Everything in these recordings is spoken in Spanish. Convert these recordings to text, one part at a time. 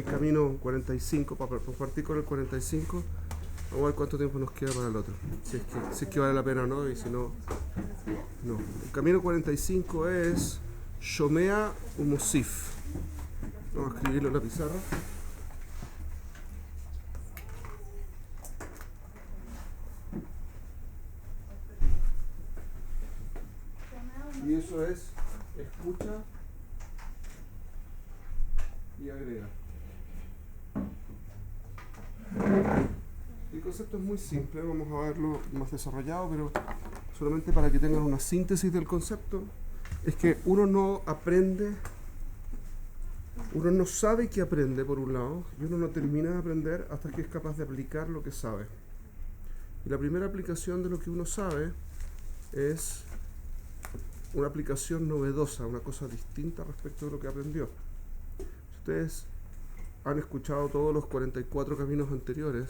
camino 45, para partir con el 45, vamos a ver cuánto tiempo nos queda para el otro, si es que vale la pena o no, y si no, no. El camino 45 es Shomea Umosif. Vamos a escribirlo en la pizarra. Y eso es escucha y agrega. El concepto es muy simple, vamos a verlo más desarrollado, pero solamente para que tengan una síntesis del concepto, es que uno no aprende, uno no sabe que aprende por un lado, y uno no termina de aprender hasta que es capaz de aplicar lo que sabe. Y la primera aplicación de lo que uno sabe es una aplicación novedosa, una cosa distinta respecto de lo que aprendió. Si ustedes han escuchado todos los 44 caminos anteriores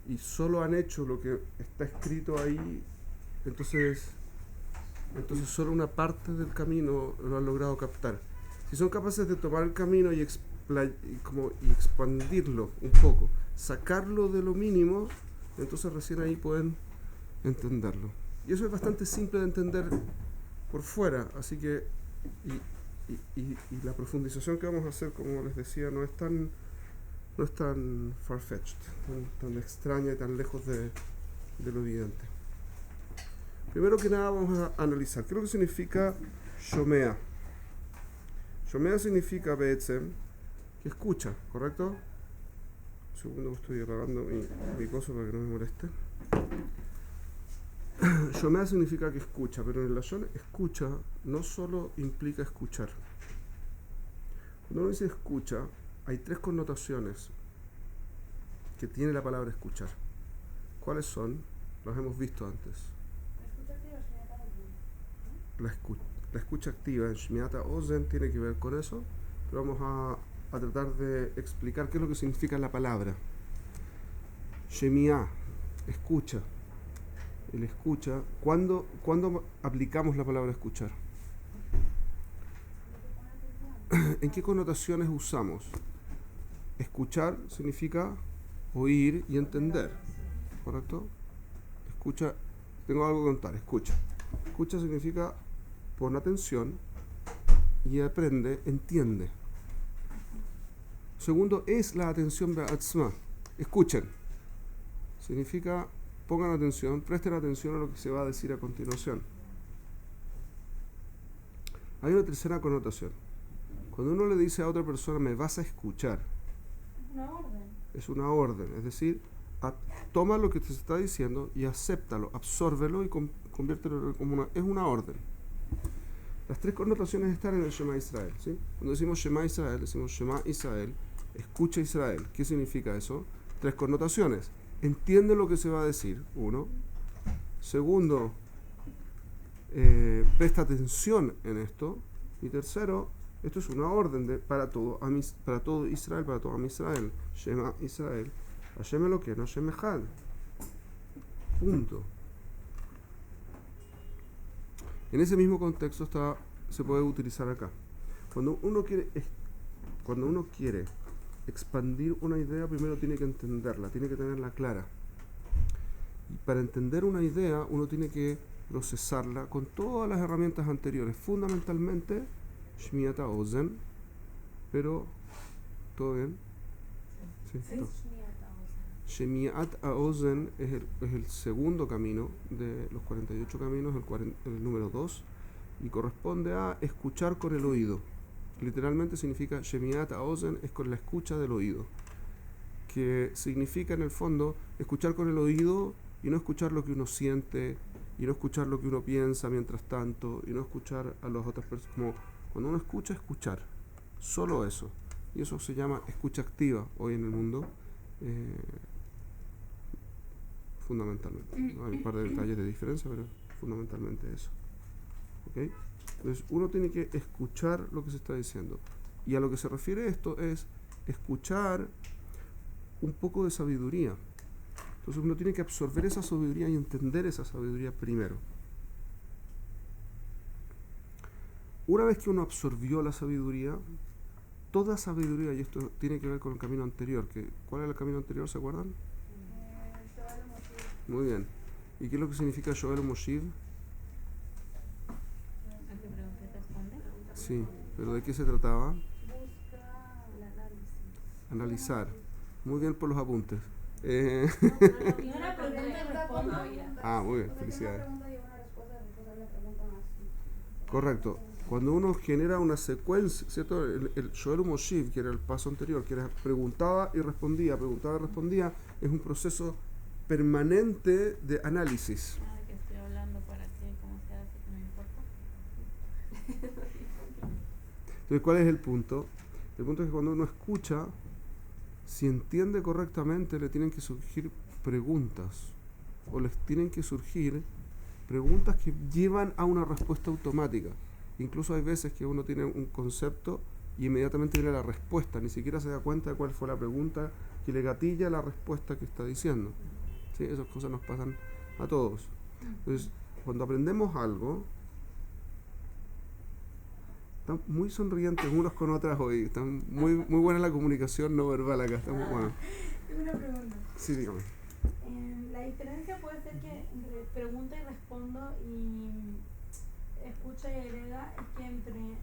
y solo han hecho lo que está escrito ahí, entonces solo una parte del camino lo han logrado captar. Si son capaces de tomar el camino y expandirlo un poco, sacarlo de lo mínimo, entonces recién ahí pueden entenderlo. Y eso es bastante simple de entender por fuera, así que y la profundización que vamos a hacer, como les decía, no es tan far-fetched, tan extraña y tan lejos de lo evidente. Primero que nada vamos a analizar qué es lo que significa Shomea. Shomea significa Be'etzem, que escucha, ¿correcto? Un segundo, estoy apagando mi coso para que no me moleste. Shomea significa que escucha, pero en el lashon escucha no solo implica escuchar. Cuando uno dice escucha, hay tres connotaciones que tiene la palabra escuchar. ¿Cuáles son? Las hemos visto antes. La escucha activa en Shmiata Ozen tiene que ver con eso, pero vamos a tratar de explicar qué es lo que significa la palabra. Shemiá, escucha. El escucha, ¿cuándo aplicamos la palabra escuchar? ¿En qué connotaciones usamos? Escuchar significa oír y entender, ¿correcto? Escucha, tengo algo que contar, escucha. Escucha significa pon atención y aprende, entiende. Segundo, es la atención be'atzma. Escuchen. Significa pongan atención, presten atención a lo que se va a decir a continuación. Hay una tercera connotación. Cuando uno le dice a otra persona, me vas a escuchar, es una orden, es decir, toma lo que te está diciendo y acéptalo, absórbelo y conviértelo como es una orden. Las tres connotaciones están en el Shema Israel, ¿sí? Cuando decimos Shema Israel, decimos Shema Israel, escucha Israel. ¿Qué significa eso? Tres connotaciones. Entiende lo que se va a decir, uno. Segundo, presta atención en esto. Y tercero, esto es una orden para todo Israel, para todo Israel. Shema Israel. Hashem Elokeinu, Hashem Echad. Punto. En ese mismo contexto se puede utilizar acá. Cuando uno quiere expandir una idea, primero tiene que entenderla, tiene que tenerla clara. Y para entender una idea, uno tiene que procesarla con todas las herramientas anteriores, fundamentalmente Shmiat Ozen, pero ¿todo bien? Sí. Shmiat Ozen es el segundo camino de los 48 caminos, el número 2, y corresponde a escuchar con el oído. Literalmente significa Shemiat Ozen, es con la escucha del oído, que significa en el fondo escuchar con el oído y no escuchar lo que uno siente y no escuchar lo que uno piensa mientras tanto y no escuchar a las otras personas. Como cuando uno escucha, escuchar, solo eso, y eso se llama escucha activa hoy en el mundo, fundamentalmente, ¿no? Hay un par de detalles de diferencia, pero fundamentalmente eso. ¿Okay? Entonces uno tiene que escuchar lo que se está diciendo, y a lo que se refiere esto es escuchar un poco de sabiduría. Entonces uno tiene que absorber esa sabiduría y entender esa sabiduría primero. Una vez que uno absorbió la sabiduría, toda sabiduría, y esto tiene que ver con el camino anterior. ¿Cuál era el camino anterior? ¿Se acuerdan? Muy bien. ¿Y qué es lo que significa Shoel Moshiv? Sí, pero ¿de qué se trataba? Busca el análisis. Analizar. Muy bien por los apuntes. Y una pregunta y respondo. Muy bien, felicidades. Correcto. Cuando uno genera una secuencia, ¿cierto? El Shoel Moshiv, que era el paso anterior, que era preguntaba y respondía, es un proceso permanente de análisis. ¿De qué estoy hablando? ¿Para qué? ¿Cómo se hace? ¿Que no importa? Entonces, ¿cuál es el punto? El punto es que cuando uno escucha, si entiende correctamente, le tienen que surgir preguntas, o les tienen que surgir preguntas que llevan a una respuesta automática. Incluso hay veces que uno tiene un concepto y inmediatamente viene la respuesta, ni siquiera se da cuenta de cuál fue la pregunta que le gatilla la respuesta que está diciendo. ¿Sí? Esas cosas nos pasan a todos. Entonces, cuando aprendemos algo, están muy sonrientes unos con otras hoy, están muy buena la comunicación no verbal acá, está muy buena. Tengo una pregunta. Sí, dígame. La diferencia puede ser que entre pregunta y respondo y escucha y agrega es que entre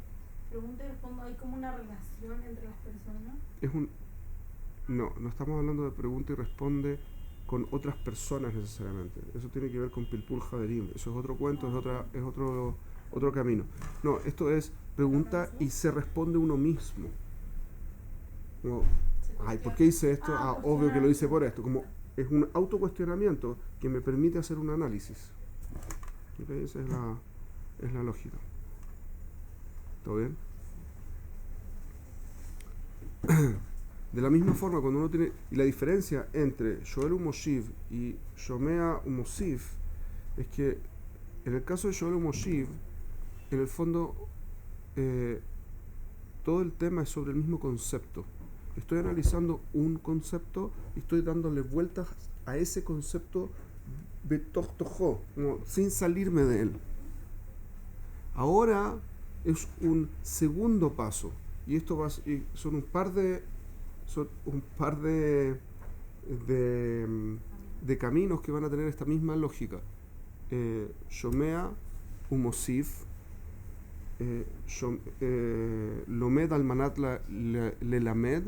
pregunta y respondo hay como una relación entre las personas. No estamos hablando de pregunta y responde con otras personas necesariamente. Eso tiene que ver con Pilpul Haverim. Eso es otro cuento, es otro camino. No, esto es pregunta y se responde uno mismo. Como, ¿por qué hice esto? Obvio que lo hice por esto. Como es un autocuestionamiento que me permite hacer un análisis. ¿Okay? Esa es la lógica. ¿Todo bien? De la misma forma, cuando uno tiene... Y la diferencia entre Shoel Moshiv y Shomea Mosif es que en el caso de Shoel Moshiv, en el fondo, todo el tema es sobre el mismo concepto. Estoy analizando un concepto y estoy dándole vueltas a ese concepto como sin salirme de él. Ahora es un segundo paso y esto son un par de caminos que van a tener esta misma lógica. Shomea Umosif, Lomed al manat lelamed,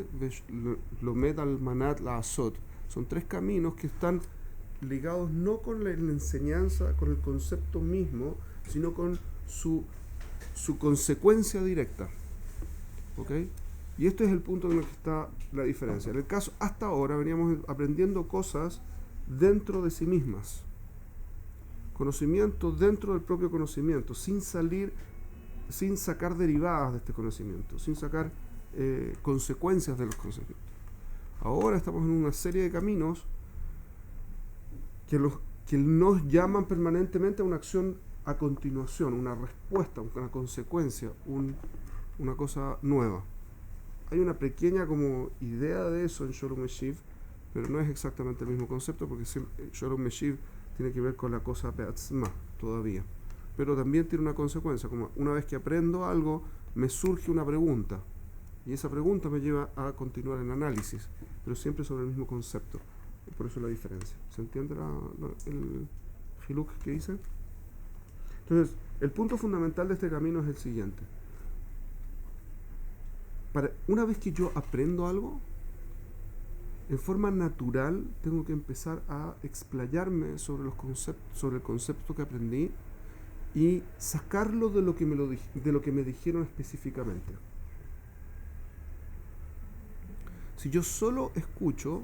Lomed al manat la asot. Son tres caminos que están ligados no con la enseñanza, con el concepto mismo, sino con su consecuencia directa. ¿Ok? Y este es el punto en el que está la diferencia. En el caso, hasta ahora veníamos aprendiendo cosas dentro de sí mismas. Conocimiento dentro del propio conocimiento, sin sacar derivadas de este conocimiento, sin sacar consecuencias de los conocimientos. Ahora estamos en una serie de caminos que nos llaman permanentemente a una acción a continuación, una respuesta, una consecuencia, una cosa nueva. Hay una pequeña como idea de eso en Sholom Meshiv, pero no es exactamente el mismo concepto porque Sholom Meshiv tiene que ver con la cosa Be'atzma todavía. Pero también tiene una consecuencia, como una vez que aprendo algo, me surge una pregunta. Y esa pregunta me lleva a continuar en análisis, pero siempre sobre el mismo concepto. Y por eso la diferencia. ¿Se entiende el hiluk que hice? Entonces, el punto fundamental de este camino es el siguiente. Una vez que yo aprendo algo, en forma natural tengo que empezar a explayarme sobre el concepto que aprendí y sacarlo de lo que me dijeron específicamente. Si yo solo escucho,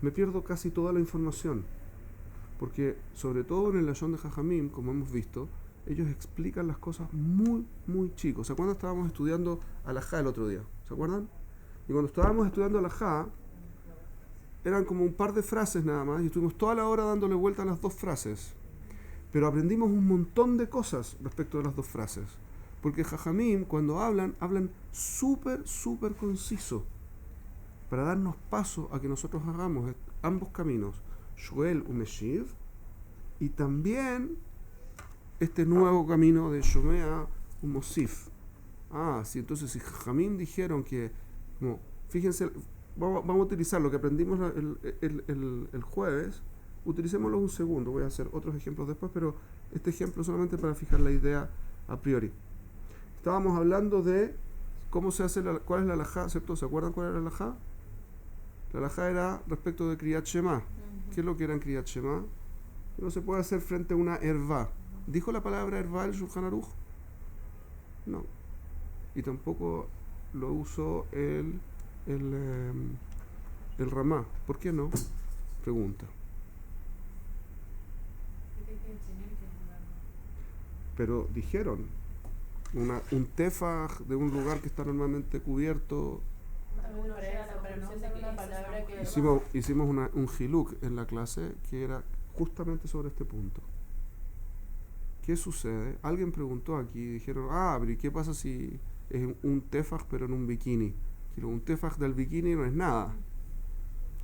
me pierdo casi toda la información, porque sobre todo en el Lashon de Jajamim, como hemos visto, ellos explican las cosas muy, muy chicos. ¿Se acuerdan? Estábamos estudiando Alajá el otro día, ¿se acuerdan? Y cuando estábamos estudiando Alajá, eran como un par de frases nada más, y estuvimos toda la hora dándole vuelta a las dos frases. Pero aprendimos un montón de cosas respecto de las dos frases. Porque Jajamim, cuando hablan súper, súper conciso, para darnos paso a que nosotros hagamos ambos caminos, Shoel Umeshiv, y también este nuevo camino de Shomea Umosif. Sí, entonces si Jajamim dijeron que Como, fíjense, vamos a utilizar lo que aprendimos el jueves, utilicémoslo un segundo, voy a hacer otros ejemplos después, pero este ejemplo solamente para fijar la idea a priori. Estábamos hablando de cómo se hace, cuál es la halajá, ¿cierto? ¿Se acuerdan cuál era la halajá? La halajá era respecto de Kriyat Shema. ¿Qué es lo que era en Kriyat Shema? Que no se puede hacer frente a una ervá. ¿Dijo la palabra ervá el Shulchan Aruch? No. Y tampoco lo usó el Ramá. ¿Por qué no? Pregunta. Pero dijeron, un tefaj de un lugar que está normalmente cubierto. Hicimos un hiluk en la clase que era justamente sobre este punto. ¿Qué sucede? Alguien preguntó aquí, dijeron, pero ¿y qué pasa si es un tefaj pero en un bikini? Un tefaj del bikini no es nada.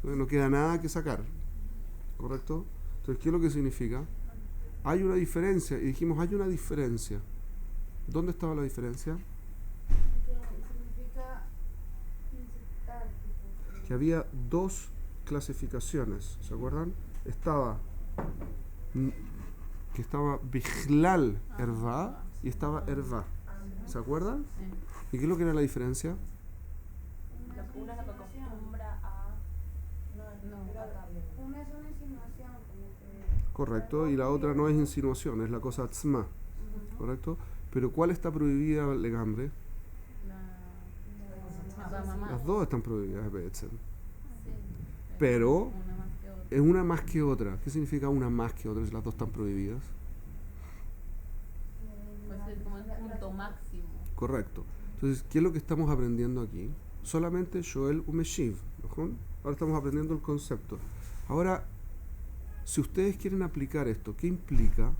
No queda nada que sacar. ¿Correcto? Entonces, ¿qué es lo que significa? Hay una diferencia, y dijimos, hay una diferencia. ¿Dónde estaba la diferencia? Significa incitar. Que había dos clasificaciones, ¿se acuerdan? Estaba Bichlal Erva y estaba Erva. ¿Se acuerdan? ¿Y qué es lo que era la diferencia? Una se acostumbra a... Una es una insinuación, como que... Correcto, y la otra no es insinuación, es la cosa tzma. ¿Correcto? Pero ¿cuál está prohibida legambre? Las dos están prohibidas, pero es una más que otra. ¿Qué significa una más que otra si las dos están prohibidas? Puede ser como el punto máximo. Correcto. Entonces, ¿qué es lo que estamos aprendiendo aquí? Solamente Shoel Umeshiv. Ahora estamos aprendiendo el concepto. Ahora, si ustedes quieren aplicar esto, ¿qué implica?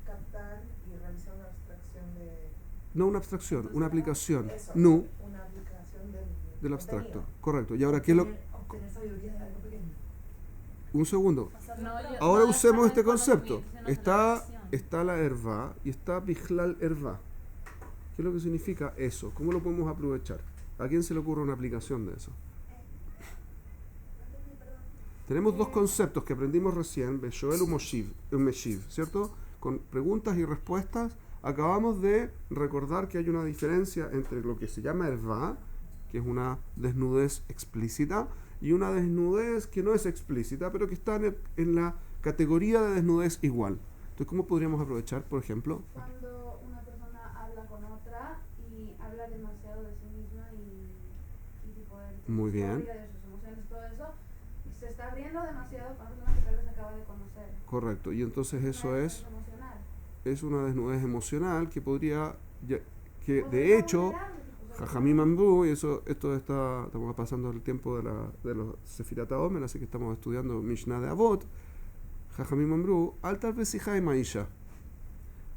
Captar y realizar una abstracción de... No una abstracción, una aplicación. Eso, No. Una aplicación Del abstracto. contenido. Correcto. Y ahora, ¿qué es lo...? Obtener sabiduría de algo pequeño. Un segundo. Ahora usemos este concepto. Está la erva y está Bichlal erva. ¿Qué es lo que significa eso? ¿Cómo lo podemos aprovechar? ¿A quién se le ocurre una aplicación de eso? Tenemos dos conceptos que aprendimos recién, Beshoel y Meshiv, ¿cierto? Con preguntas y respuestas, acabamos de recordar que hay una diferencia entre lo que se llama erva, que es una desnudez explícita, y una desnudez que no es explícita, pero que está en la categoría de desnudez igual. Entonces, ¿cómo podríamos aprovechar, por ejemplo? Cuando una persona habla con otra y habla demasiado de sí misma y tipo de Muy bien. historia, de sus emociones, todo eso, se está abriendo demasiado con una persona que tal vez acaba de conocer. Correcto, y entonces eso Una es desnudez emocional. una desnudez emocional que podría, que O de sea, hecho, vulnerable, tipo, Jajamim Amru, y estamos pasando el tiempo de los Sefirat HaOmer, así que estamos estudiando Mishnah de Avot. Jajamim Amru, altar besija y maisha.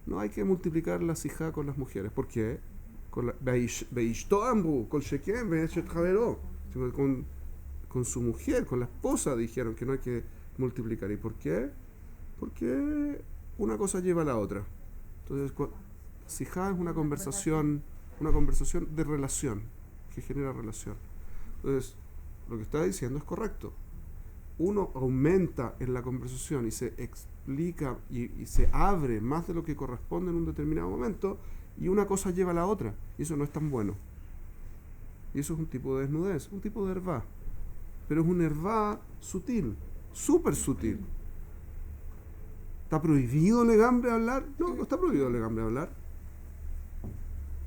No hay que multiplicar la sijá con las mujeres. ¿Por qué? Beishto Amru, con Shekem, Beishet Javero. Con su mujer, con la esposa, dijeron que no hay que multiplicar. ¿Y por qué? Porque una cosa lleva a la otra. Entonces, sijá es una conversación de relación, que genera relación. Entonces, lo que está diciendo es correcto. Uno aumenta en la conversación y se explica y se abre más de lo que corresponde en un determinado momento, y una cosa lleva a la otra, y eso no es tan bueno. Y eso es un tipo de desnudez, un tipo de ervá. Pero es un ervá sutil, súper sutil. ¿Está prohibido legambre hablar? No, no está prohibido legambre hablar.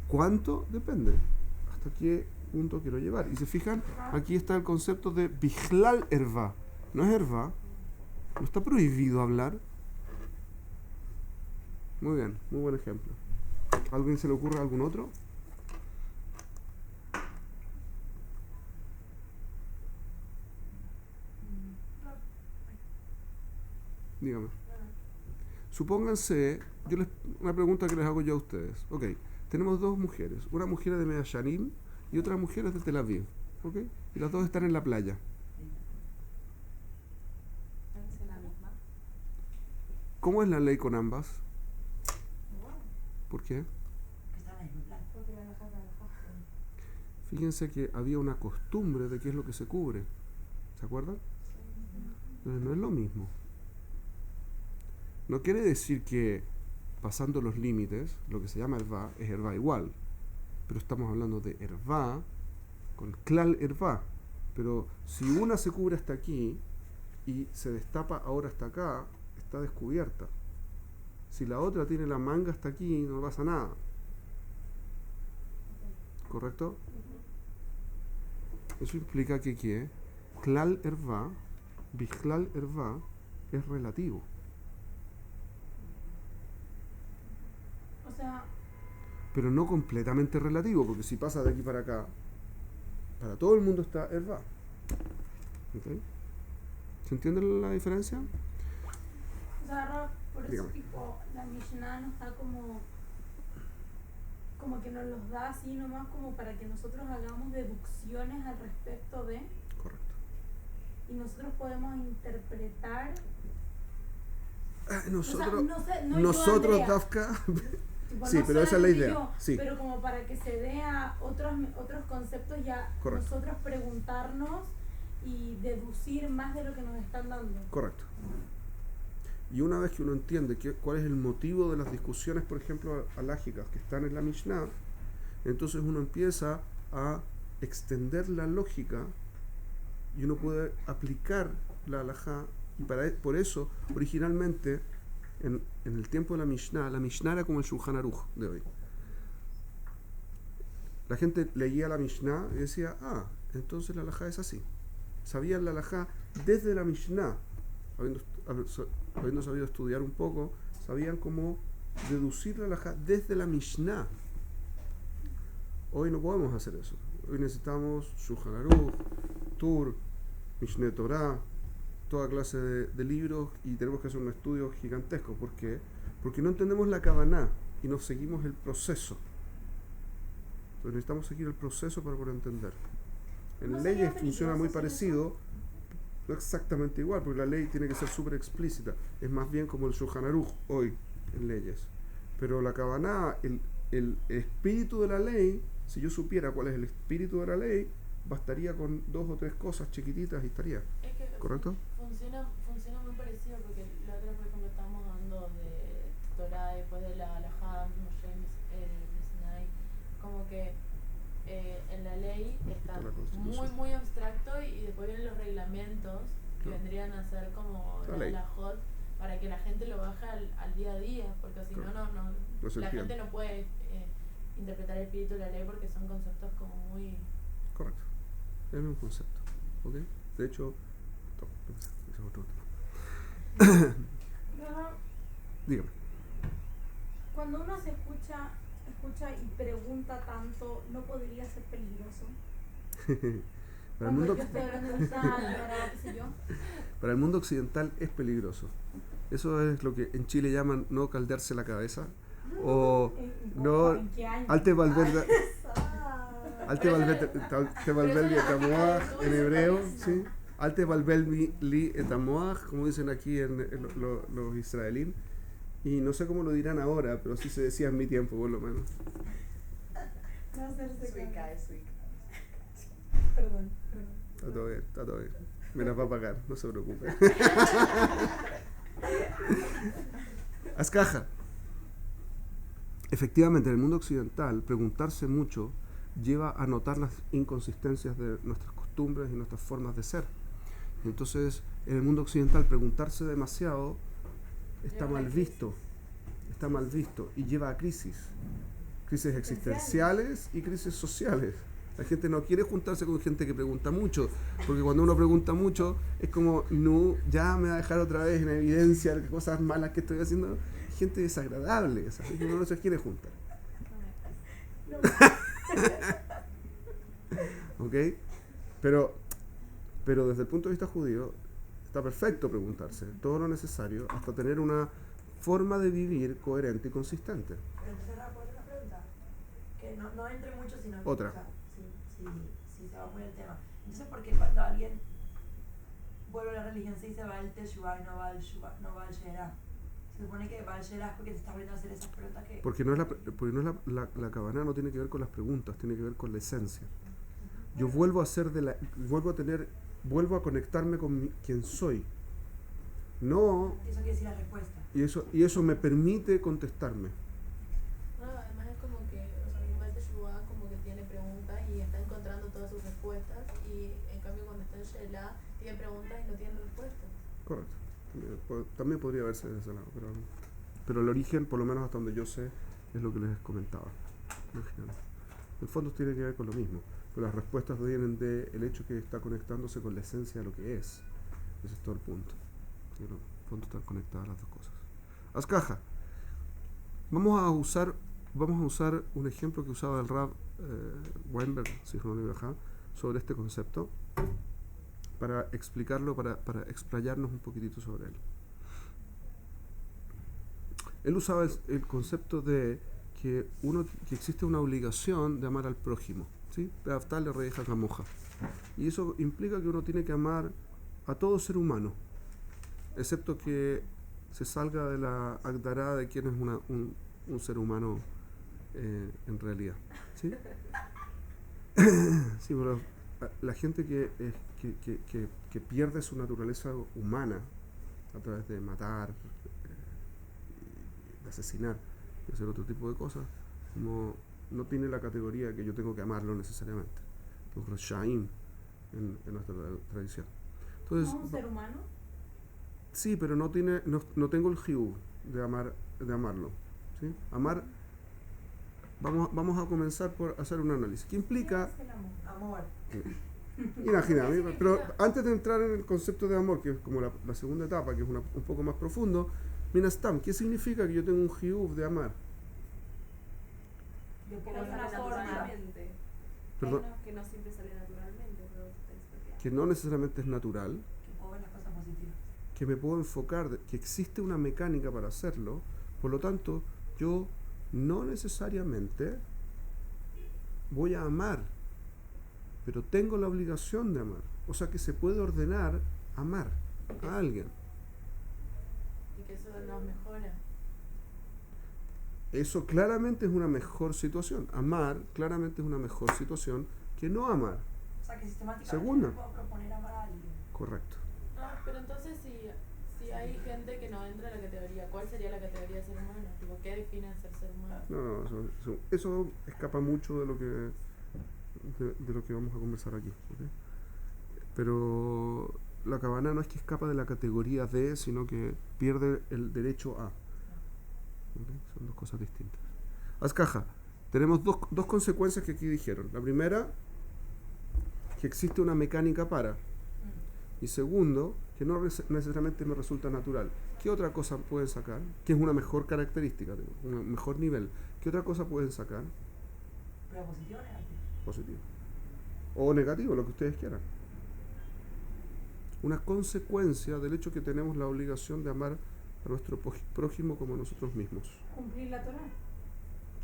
¿Cuánto? Depende. ¿Hasta qué punto quiero llevar? Y se fijan, aquí está el concepto de Bichlal ervá. No es ervá, no está prohibido hablar. Muy bien, muy buen ejemplo. ¿A alguien se le ocurre algún otro? Dígame. Supónganse, una pregunta que les hago yo a ustedes. Ok, tenemos dos mujeres. Una mujer es de Medellín y otra mujer es de Tel Aviv. Ok, y las dos están en la playa. Es la misma. ¿Cómo es la ley con ambas? ¿Por qué? Que está en el mismo plan. Porque la halajá es la halajá. fíjense que había una costumbre de qué es lo que se cubre. ¿Se acuerdan? Entonces no es lo mismo. No quiere decir que pasando los límites, lo que se llama hervá, es hervá igual. Pero estamos hablando de hervá con klal hervá. Pero si una se cubre hasta aquí y se destapa ahora hasta acá, está descubierta. Si la otra tiene la manga hasta aquí, no pasa nada. ¿Correcto? Eso implica que klal hervá, bichlal hervá, es relativo. O sea, Pero no completamente relativo, porque si pasa de aquí para acá, para todo el mundo está hervá. ¿Okay? ¿Se entiende la diferencia? o sea, Rab, por eso Dígame. tipo, la Mishnah nos da como que nos los da así nomás como para que nosotros hagamos deducciones al respecto de, Correcto. y nosotros podemos interpretar. Nosotros, o sea, no sé, no yo, nosotros Andrea, Dafka, tipo, sí, no pero esa es la solamente idea. yo, Sí, pero como para que se dé a otros conceptos ya Correcto. nosotros preguntarnos y deducir más de lo que nos están dando. correcto. Y una vez que uno entiende cuál es el motivo de las discusiones, por ejemplo, halágicas que están en la Mishnah, entonces uno empieza a extender la lógica y uno puede aplicar la halajá. Y por eso, originalmente, en el tiempo de la Mishnah era como el Shulchan Aruch de hoy. La gente leía la Mishnah y decía, entonces la halajá es así. Sabían la halajá desde la Mishnah, habiendo sabido estudiar un poco, sabían cómo deducir la halajá desde la Mishnah. Hoy no podemos hacer eso. Hoy necesitamos Shulchan Aruch, Tur, Mishneh Torah, toda clase de libros, y tenemos que hacer un estudio gigantesco. ¿Por qué? Porque no entendemos la Kavaná y nos seguimos el proceso. Entonces necesitamos seguir el proceso para poder entender. En ¿No leyes sería funciona muy peligroso hacer parecido, no exactamente igual, porque la ley tiene que ser súper explícita. Es más bien como el Shulchan Aruch hoy en leyes. Pero la Kavaná, el espíritu de la ley, si yo supiera cuál es el espíritu de la ley, bastaría con 2 o 3 cosas chiquititas y estaría. Es que ¿Correcto? funciona muy parecido porque la otra, por ejemplo, estamos hablando de Torah, después de la Halajá, Moshe, Sinai, como que en la ley está La Constitución. muy muy abstracto, y después vienen los reglamentos que Claro. vendrían a ser como La la ley. halajot, para que la gente lo baje al día a día, porque si Claro. no No se la entiende. gente no puede interpretar el espíritu de la ley, porque son conceptos como muy... Correcto. Es el mismo concepto. ¿Ok? De hecho, ese es otro tema. Rab, Dígame. cuando uno se escucha y pregunta tanto, ¿no podría ser peligroso? Para el Cuando mundo, yo estoy hablando de esta álgebra, qué sé yo. para el mundo occidental es peligroso. Eso es lo que en Chile llaman no caldearse la cabeza. O no, ¿En qué año? alte valverde, alte Pero valverde, eso- alte valverde pero eso es la etamoaj lógica de en todo hebreo, eso. ¿sí? Alte valverde li etamoaj, como dicen aquí en los israelíes. Y no sé cómo lo dirán ahora, pero así se decía en mi tiempo, por lo menos. No hacerse Suica, caso. es suica. Perdón. Está todo bien, está todo bien. Me las va a pagar, no se preocupe. Haz caja. Efectivamente, en el mundo occidental, preguntarse mucho lleva a notar las inconsistencias de nuestras costumbres y nuestras formas de ser. Entonces, en el mundo occidental, preguntarse demasiado está Lleva a mal crisis. visto. Está mal visto y lleva a crisis. Crisis existenciales y crisis sociales. La gente no quiere juntarse con gente que pregunta mucho, porque cuando uno pregunta mucho es como, no, ya me va a dejar otra vez en evidencia las cosas malas que estoy haciendo. Gente desagradable, ¿sabes? Que uno no se quiere juntar. ¿Ok? Pero desde el punto de vista judío, está perfecto preguntarse todo lo necesario hasta tener una forma de vivir coherente y consistente. Pero entonces, Rafa, ¿puedo hacer una pregunta? Que no entre mucho, sino que, Otra. o sea, si se va muy el tema. Entonces, ¿por qué cuando alguien vuelve a la religión se dice Baal Teshuvah y no Baal Shera? Se supone que Baal Shera es porque te estás volviendo a hacer esas preguntas que... Porque no es la Kavaná no tiene que ver con las preguntas, tiene que ver con la esencia. yo vuelvo a conectarme con quien soy. No, Eso quiere decir la respuesta. y eso me permite contestarme. No, además es como que, o sea, el Baal Teshuvah como que tiene preguntas y está encontrando todas sus respuestas, y en cambio cuando está en Shelah tiene preguntas y no tiene respuestas. Correcto. También podría verse de ese lado, pero el origen, por lo menos hasta donde yo sé, es lo que les comentaba. En el fondo tiene que ver con lo mismo, pero las respuestas vienen del hecho que está conectándose con la esencia de lo que es. Ese es todo el punto. En el fondo están conectadas las dos cosas. Haz caja. Vamos a usar un ejemplo que usaba el Rav Weinberg, sobre este concepto, para explicarlo, para explayarnos un poquitito sobre él. Él usaba el concepto de que existe una obligación de amar al prójimo, ¿sí? Beaftal reija camoja. Y eso implica que uno tiene que amar a todo ser humano, excepto que se salga de la agdará de quién es un ser humano en realidad, ¿sí? Sí, pero la gente que pierde su naturaleza humana a través de matar, de asesinar, de hacer otro tipo de cosas, no tiene la categoría que yo tengo que amarlo necesariamente. Los Rashaim en nuestra tradición. Entonces, ¿No un ser humano? sí, pero no tengo el jiú de amarlo, ¿sí? Amar, vamos a comenzar por hacer un análisis. ¿Qué implica? ¿Qué es el amor? Amor. Imagina, pero antes de entrar en el concepto de amor, que es como la segunda etapa, que es un poco más profundo, Minastam, ¿qué significa que yo tengo un jiú de amar? Yo Que pongo no una sale forma. naturalmente. Perdón, Que no siempre sale naturalmente, pero es especial. que no necesariamente es natural, Que puedo ver las cosas positivas. que me puedo enfocar, que existe una mecánica para hacerlo, por lo tanto, yo no necesariamente voy a amar, pero tengo la obligación de amar. O sea que se puede ordenar amar a alguien. Y que eso nos mejora. Eso claramente es una mejor situación. Amar claramente es una mejor situación que no amar. O sea que sistemáticamente Segunda. yo puedo proponer amar a alguien. Correcto. Ah, pero entonces si hay gente que no entra en la categoría, ¿cuál sería la categoría de ser humano? Tipo, ¿qué define ser ser humano? No, eso escapa mucho de lo que vamos a conversar aquí. ¿Ok? Pero la cabana no es que escapa de la categoría de, sino que pierde el derecho a. ¿Ok? Son dos cosas distintas. Haz caja. Tenemos dos consecuencias que aquí dijeron. La primera, que existe una mecánica para. Y segundo, que no necesariamente me resulta natural. ¿Qué otra cosa pueden sacar? ¿Qué es una mejor característica, un mejor nivel? ¿Qué otra cosa pueden sacar? Pero positivo o negativo. Positivo. O negativo, lo que ustedes quieran. Una consecuencia del hecho que tenemos la obligación de amar a nuestro prójimo como a nosotros mismos. Cumplir la Torah.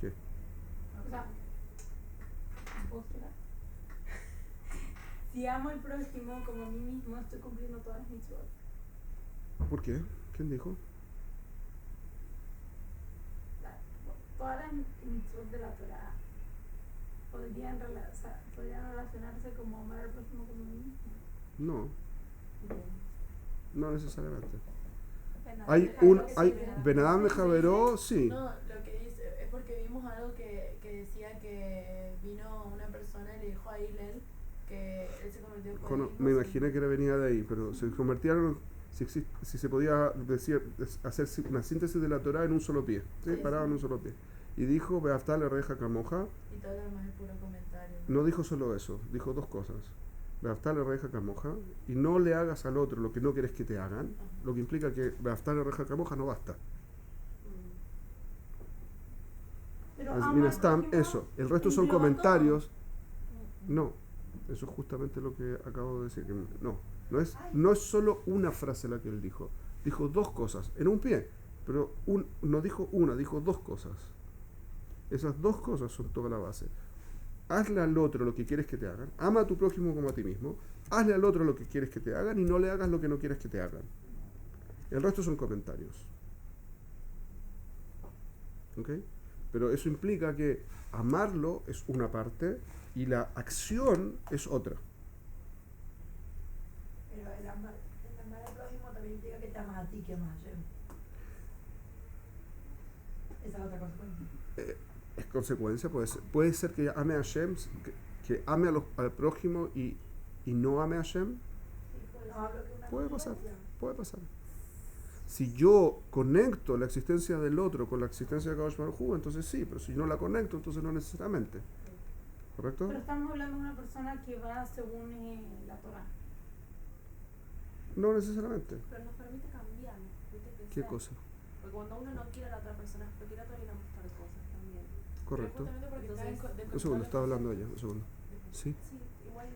¿Qué? O sea, ¿puedo explicar? Si amo al prójimo como a mí mismo, estoy cumpliendo todas las mitzvot. ¿Por qué? ¿Quién dijo? Todas las mitzvot de la Torah podrían relacionarse como amar al prójimo como a mí mismo. No, no necesariamente. Bueno, Hay Benadam de Javeró, sí. No, lo que dice es porque vimos algo que decía que vino una persona y le dijo a Hillel que él se convirtió en Me imaginé que era venía de ahí, pero se convirtieron, si se podía hacer una síntesis de la Torah en un solo pie, ¿sí? Sí, Parado sí. en un solo pie. Y dijo, Beaftal le reja camoja. Y todo lo demás es puro comentario. No dijo solo eso, dijo dos cosas. Beaftal le reja camoja, y no le hagas al otro lo que no quieres que te hagan, Ajá. lo que implica que Beaftal le reja camoja no basta. Pero As- amo al Minastam, prójimo eso. El resto son engloba comentarios. No, eso es justamente lo que acabo de decir. Que no es solo una frase la que él dijo. Dijo dos cosas en un pie, pero no dijo una, dijo dos cosas. Esas dos cosas son toda la base. Hazle al otro lo que quieres que te hagan. Ama a tu prójimo como a ti mismo. Hazle al otro lo que quieres que te hagan y no le hagas lo que no quieres que te hagan. El resto son comentarios. ¿Ok? pero eso implica que amarlo es una parte y la acción es otra. Pero el amar al prójimo también implica que te amas a ti, que amas a Hashem. Esa es otra consecuencia. Es consecuencia, puede ser que ame a Hashem, que ame al prójimo y no ame a Hashem. No hablo que una Puede pasar, consecuencia. puede pasar. Si yo conecto la existencia del otro con la existencia de Kadosh Baruj Hu, entonces sí, pero si yo no la conecto, entonces no necesariamente. ¿Correcto? Pero estamos hablando de una persona que va según la Torah. No necesariamente. Pero nos permite cambiar, ¿viste? ¿Qué Crecer. cosa? Porque cuando uno no quiere a la otra persona, es porque la otra viene a mostrar cosas también. Correcto. Justamente porque está Un segundo, está hablando ella, un segundo. Sí. Sí, igual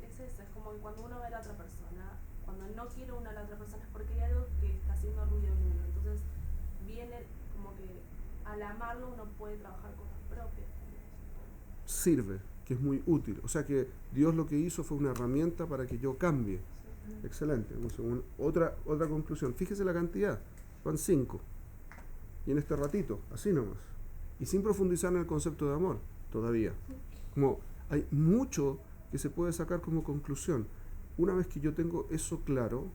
es eso, es como que cuando uno ve a la otra persona, cuando no quiere uno a la otra persona es porque hay algo que está haciendo ruido en uno. Entonces viene como que al amarlo uno puede trabajar cosas propias también. Sirve, que es muy útil. O sea que Dios lo que hizo fue una herramienta para que yo cambie. Excelente. Otra conclusión. Fíjese la cantidad. Van 5. Y en este ratito, así nomás. Y sin profundizar en el concepto de amor, todavía. Como hay mucho que se puede sacar como conclusión. Una vez que yo tengo eso claro,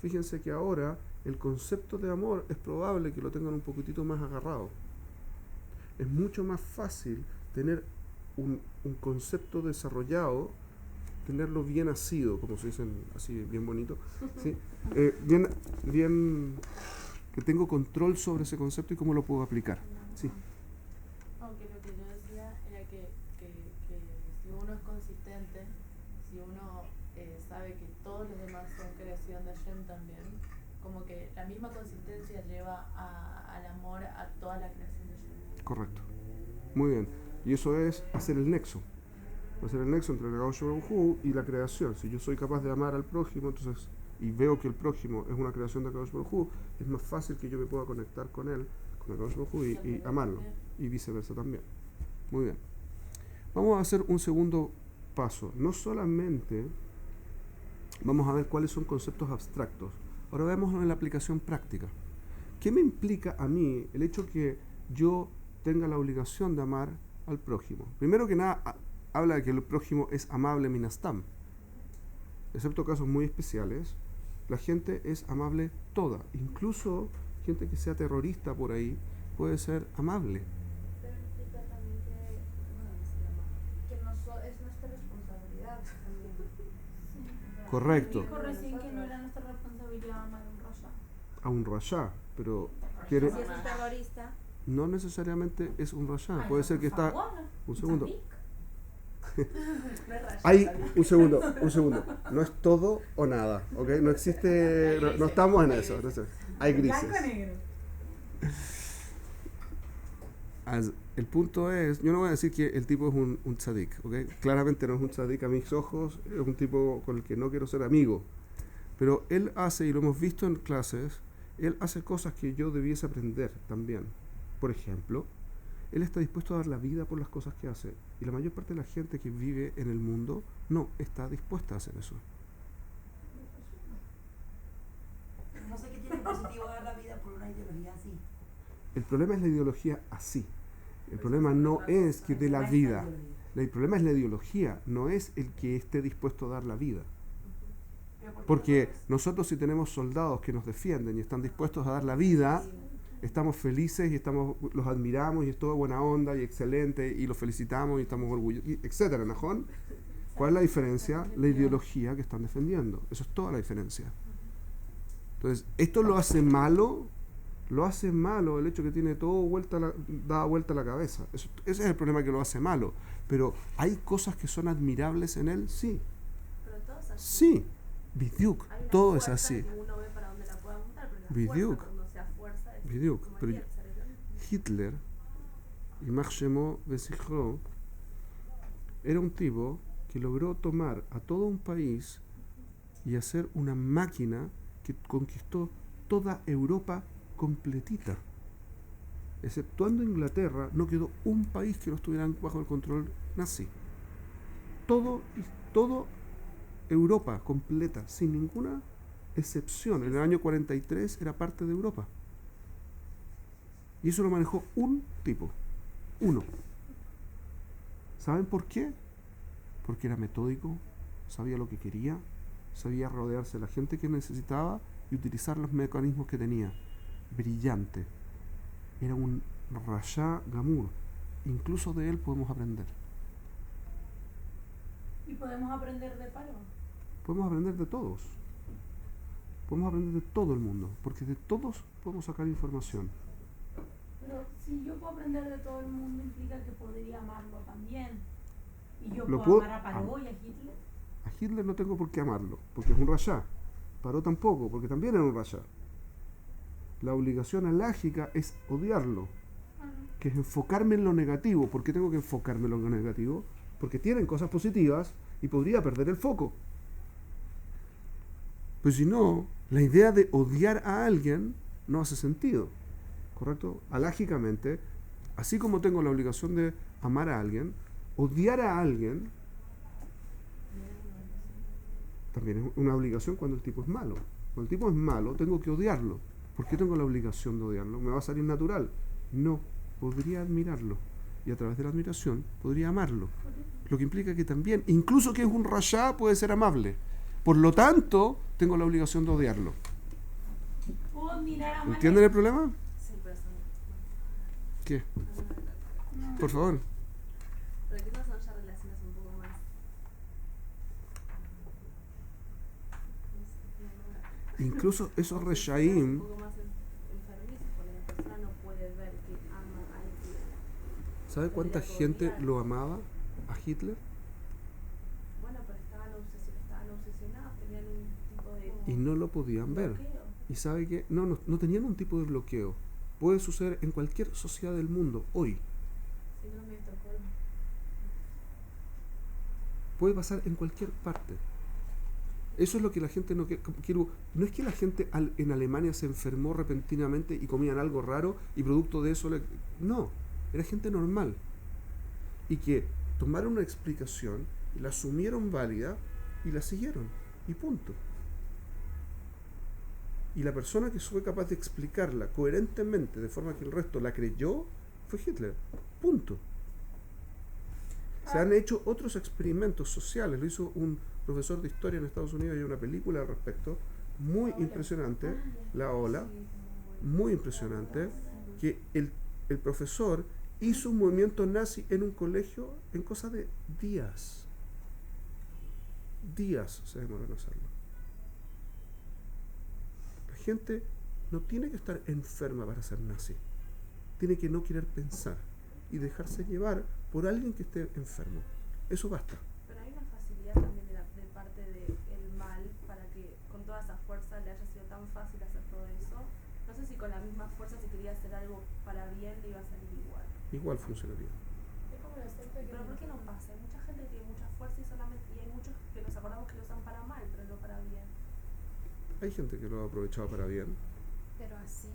fíjense que ahora el concepto de amor es probable que lo tengan un poquitito más agarrado. Es mucho más fácil tener un concepto desarrollado, tenerlo bien asido, como se dicen así, bien bonito, ¿sí? Bien, que tengo control sobre ese concepto y cómo lo puedo aplicar. Sí. Aunque lo que yo decía era que si uno es consistente, si uno sabe que todos los demás son creación de Hashem también, como que la misma consistencia lleva al amor a toda la creación de Hashem. Correcto. Muy bien. Y eso es hacer el nexo. Hacer el nexo entre el Kadosh Baruj Hu y la creación. Si yo soy capaz de amar al prójimo, entonces, y veo que el prójimo es una creación de Kadosh Baruj Hu, es más fácil que yo me pueda conectar con él, con el Kadosh Baruj Hu y amarlo. Y viceversa también. Muy bien. Vamos a hacer un segundo paso. No solamente vamos a ver cuáles son conceptos abstractos. Ahora vemos en la aplicación práctica. ¿Qué me implica a mí el hecho que yo tenga la obligación de amar al prójimo? Primero que nada, habla de que el prójimo es amable minastam. Excepto casos muy especiales, la gente es amable toda. Incluso gente que sea terrorista por ahí puede ser amable. Pero implica también que es nuestra responsabilidad también. Correcto. Dijo recién que no era nuestra responsabilidad amar a un rasha. A un rasha, pero quiere, Si es un terrorista, no necesariamente es un rasha. Ay, Puede no, ser que por está... favor, Un segundo. Tzadik. no es rayado. Hay, un segundo. No es todo o nada, ¿ok? No existe, no estamos en eso. No sé. Hay grises. Blanco negro. El punto es, yo no voy a decir que el tipo es un tzadik, ¿ok? Claramente no es un tzadik a mis ojos, es un tipo con el que no quiero ser amigo. Pero él hace, y lo hemos visto en clases, él hace cosas que yo debiese aprender también. Por ejemplo, él está dispuesto a dar la vida por las cosas que hace. Y la mayor parte de la gente que vive en el mundo no está dispuesta a hacer eso. No sé qué tiene positivo dar la vida por una ideología así. El problema es la ideología así. El problema no es que dé la vida. El problema es la ideología, no es el que esté dispuesto a dar la vida. Porque nosotros si tenemos soldados que nos defienden y están dispuestos a dar la vida, estamos felices y los admiramos y es todo buena onda y excelente y los felicitamos y estamos orgullosos, etcétera, ¿no? ¿Cuál es la diferencia? La ideología que están defendiendo. Eso es toda la diferencia. Entonces, esto lo hace malo el hecho que tiene todo dada vuelta a la cabeza. Ese es el problema, que lo hace malo. Pero hay cosas que son admirables en él, sí. Pero todo es así. Sí, Bidyuk, Hay una todo es fuerza así. que uno ve para dónde la puede apuntar, pero la Bidyuk. fuerza, cuando sea fuerza, es Bidyuk. como Pero el Yetzer, es lo mismo. Hitler, Ymach Shemo V'Zichro, era un tipo que logró tomar a todo un país y hacer una máquina que conquistó toda Europa completita. Exceptuando Inglaterra, no quedó un país que no estuviera bajo el control nazi. Todo Europa completa, sin ninguna excepción. En el año 43 era parte de Europa. Y eso lo manejó un tipo. Uno. ¿Saben por qué? Porque era metódico, sabía lo que quería, sabía rodearse de la gente que necesitaba y utilizar los mecanismos que tenía. Brillante. Era un Rasha Gamur. Incluso de él podemos aprender. ¿Y podemos aprender de Paro? Podemos aprender de todos. Podemos aprender de todo el mundo, porque de todos podemos sacar información. Pero si yo puedo aprender de todo el mundo, implica que podría amarlo también. ¿Y yo Lo puedo puedo- amar a Paró y a Hitler? A Hitler no tengo por qué amarlo, porque es un Rasha. Paró tampoco, porque también era un Rasha. La obligación alágica es odiarlo, que es enfocarme en lo negativo. ¿Por qué tengo que enfocarme en lo negativo? Porque tienen cosas positivas y podría perder el foco. Pues si no, la idea de odiar a alguien no hace sentido, ¿correcto? Alágicamente, así como tengo la obligación de amar a alguien, odiar a alguien también es una obligación cuando el tipo es malo. Cuando el tipo es malo, tengo que odiarlo. ¿Por qué tengo la obligación de odiarlo? ¿Me va a salir natural? No, podría admirarlo. Y a través de la admiración podría amarlo. Lo que implica que también, incluso que es un rasha, puede ser amable. Por lo tanto, tengo la obligación de odiarlo. ¿Puedo admirar a Malek? ¿Entienden el problema? Sí, pero son. ¿Qué? Por favor. Pero quizás son ya relaciones un poco más. Incluso esos Un reshaim, poco más enfermizos, porque la persona no puede ver que ama a alguien. ¿sabe cuánta gente lo amaba a Hitler? Bueno, pero estaban obsesionados, tenían un tipo de Y no lo podían ver. bloqueo. Y sabe que no tenían un tipo de bloqueo. Puede suceder en cualquier sociedad del mundo, hoy. Síndrome de Estocolmo. Puede pasar en cualquier parte. Eso es lo que la gente no quiere. No es que la gente en Alemania se enfermó repentinamente y comían algo raro y producto de eso no, era gente normal. Y que tomaron una explicación y la asumieron válida y la siguieron. Y punto. Y la persona que fue capaz de explicarla coherentemente, de forma que el resto la creyó, fue Hitler. Punto. Se han hecho otros experimentos sociales. Lo hizo un profesor de historia en Estados Unidos y hay una película al respecto, muy impresionante, La Ola, muy impresionante, que el profesor hizo un movimiento nazi en un colegio en cosa de días. Días se demoró en hacerlo. La gente no tiene que estar enferma para ser nazi. Tiene que no querer pensar y dejarse llevar por alguien que esté enfermo. Eso basta. Pero hay una facilidad también de parte del mal para que con toda esa fuerza le haya sido tan fácil hacer todo eso. No sé si con la misma fuerza, si quería hacer algo para bien, le iba a salir igual. Igual funcionaría. Es como la secta que. Pero ¿por qué no pasa? Hay mucha gente que tiene mucha fuerza y hay muchos que nos acordamos que lo usan para mal, pero no para bien. Hay gente que lo ha aprovechado para bien. Pero así.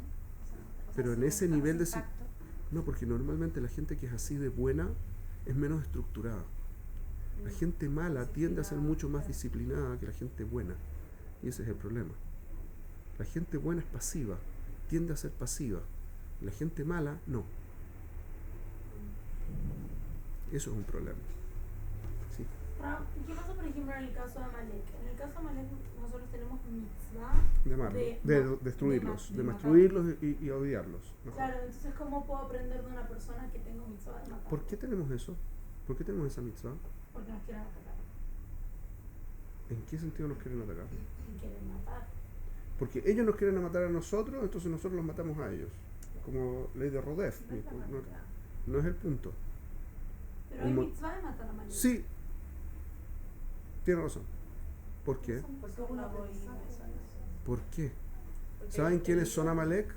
Pero en sin ese más nivel de impacto. No, porque normalmente la gente que es así de buena es menos estructurada. La gente mala tiende a ser mucho más disciplinada que la gente buena. Y ese es el problema. La gente buena es pasiva, tiende a ser pasiva. La gente mala, no. Eso es un problema. ¿Sí? ¿Qué pasa, por ejemplo, en el caso de Amalek? En el caso de Amalek nosotros tenemos mitzvah De amarlos, de destruirlos, de destruirlos y odiarlos. Mejor. Claro, entonces ¿cómo puedo aprender de una persona que tengo mitzvah de matar? ¿Por qué tenemos eso? ¿Por qué tenemos esa mitzvah? Porque nos quieren atacar. ¿En qué sentido nos quieren atacar? Y quieren matar. Porque ellos nos quieren matar a nosotros, entonces nosotros los matamos a ellos. Como ley de Rodef. No es la No, realidad. no es el punto. Pero hay Un mo- mitzvah de matar a Amalek. Sí, tiene razón. ¿Por qué? Porque uno ¿Por qué? ¿Saben quiénes son Amalek?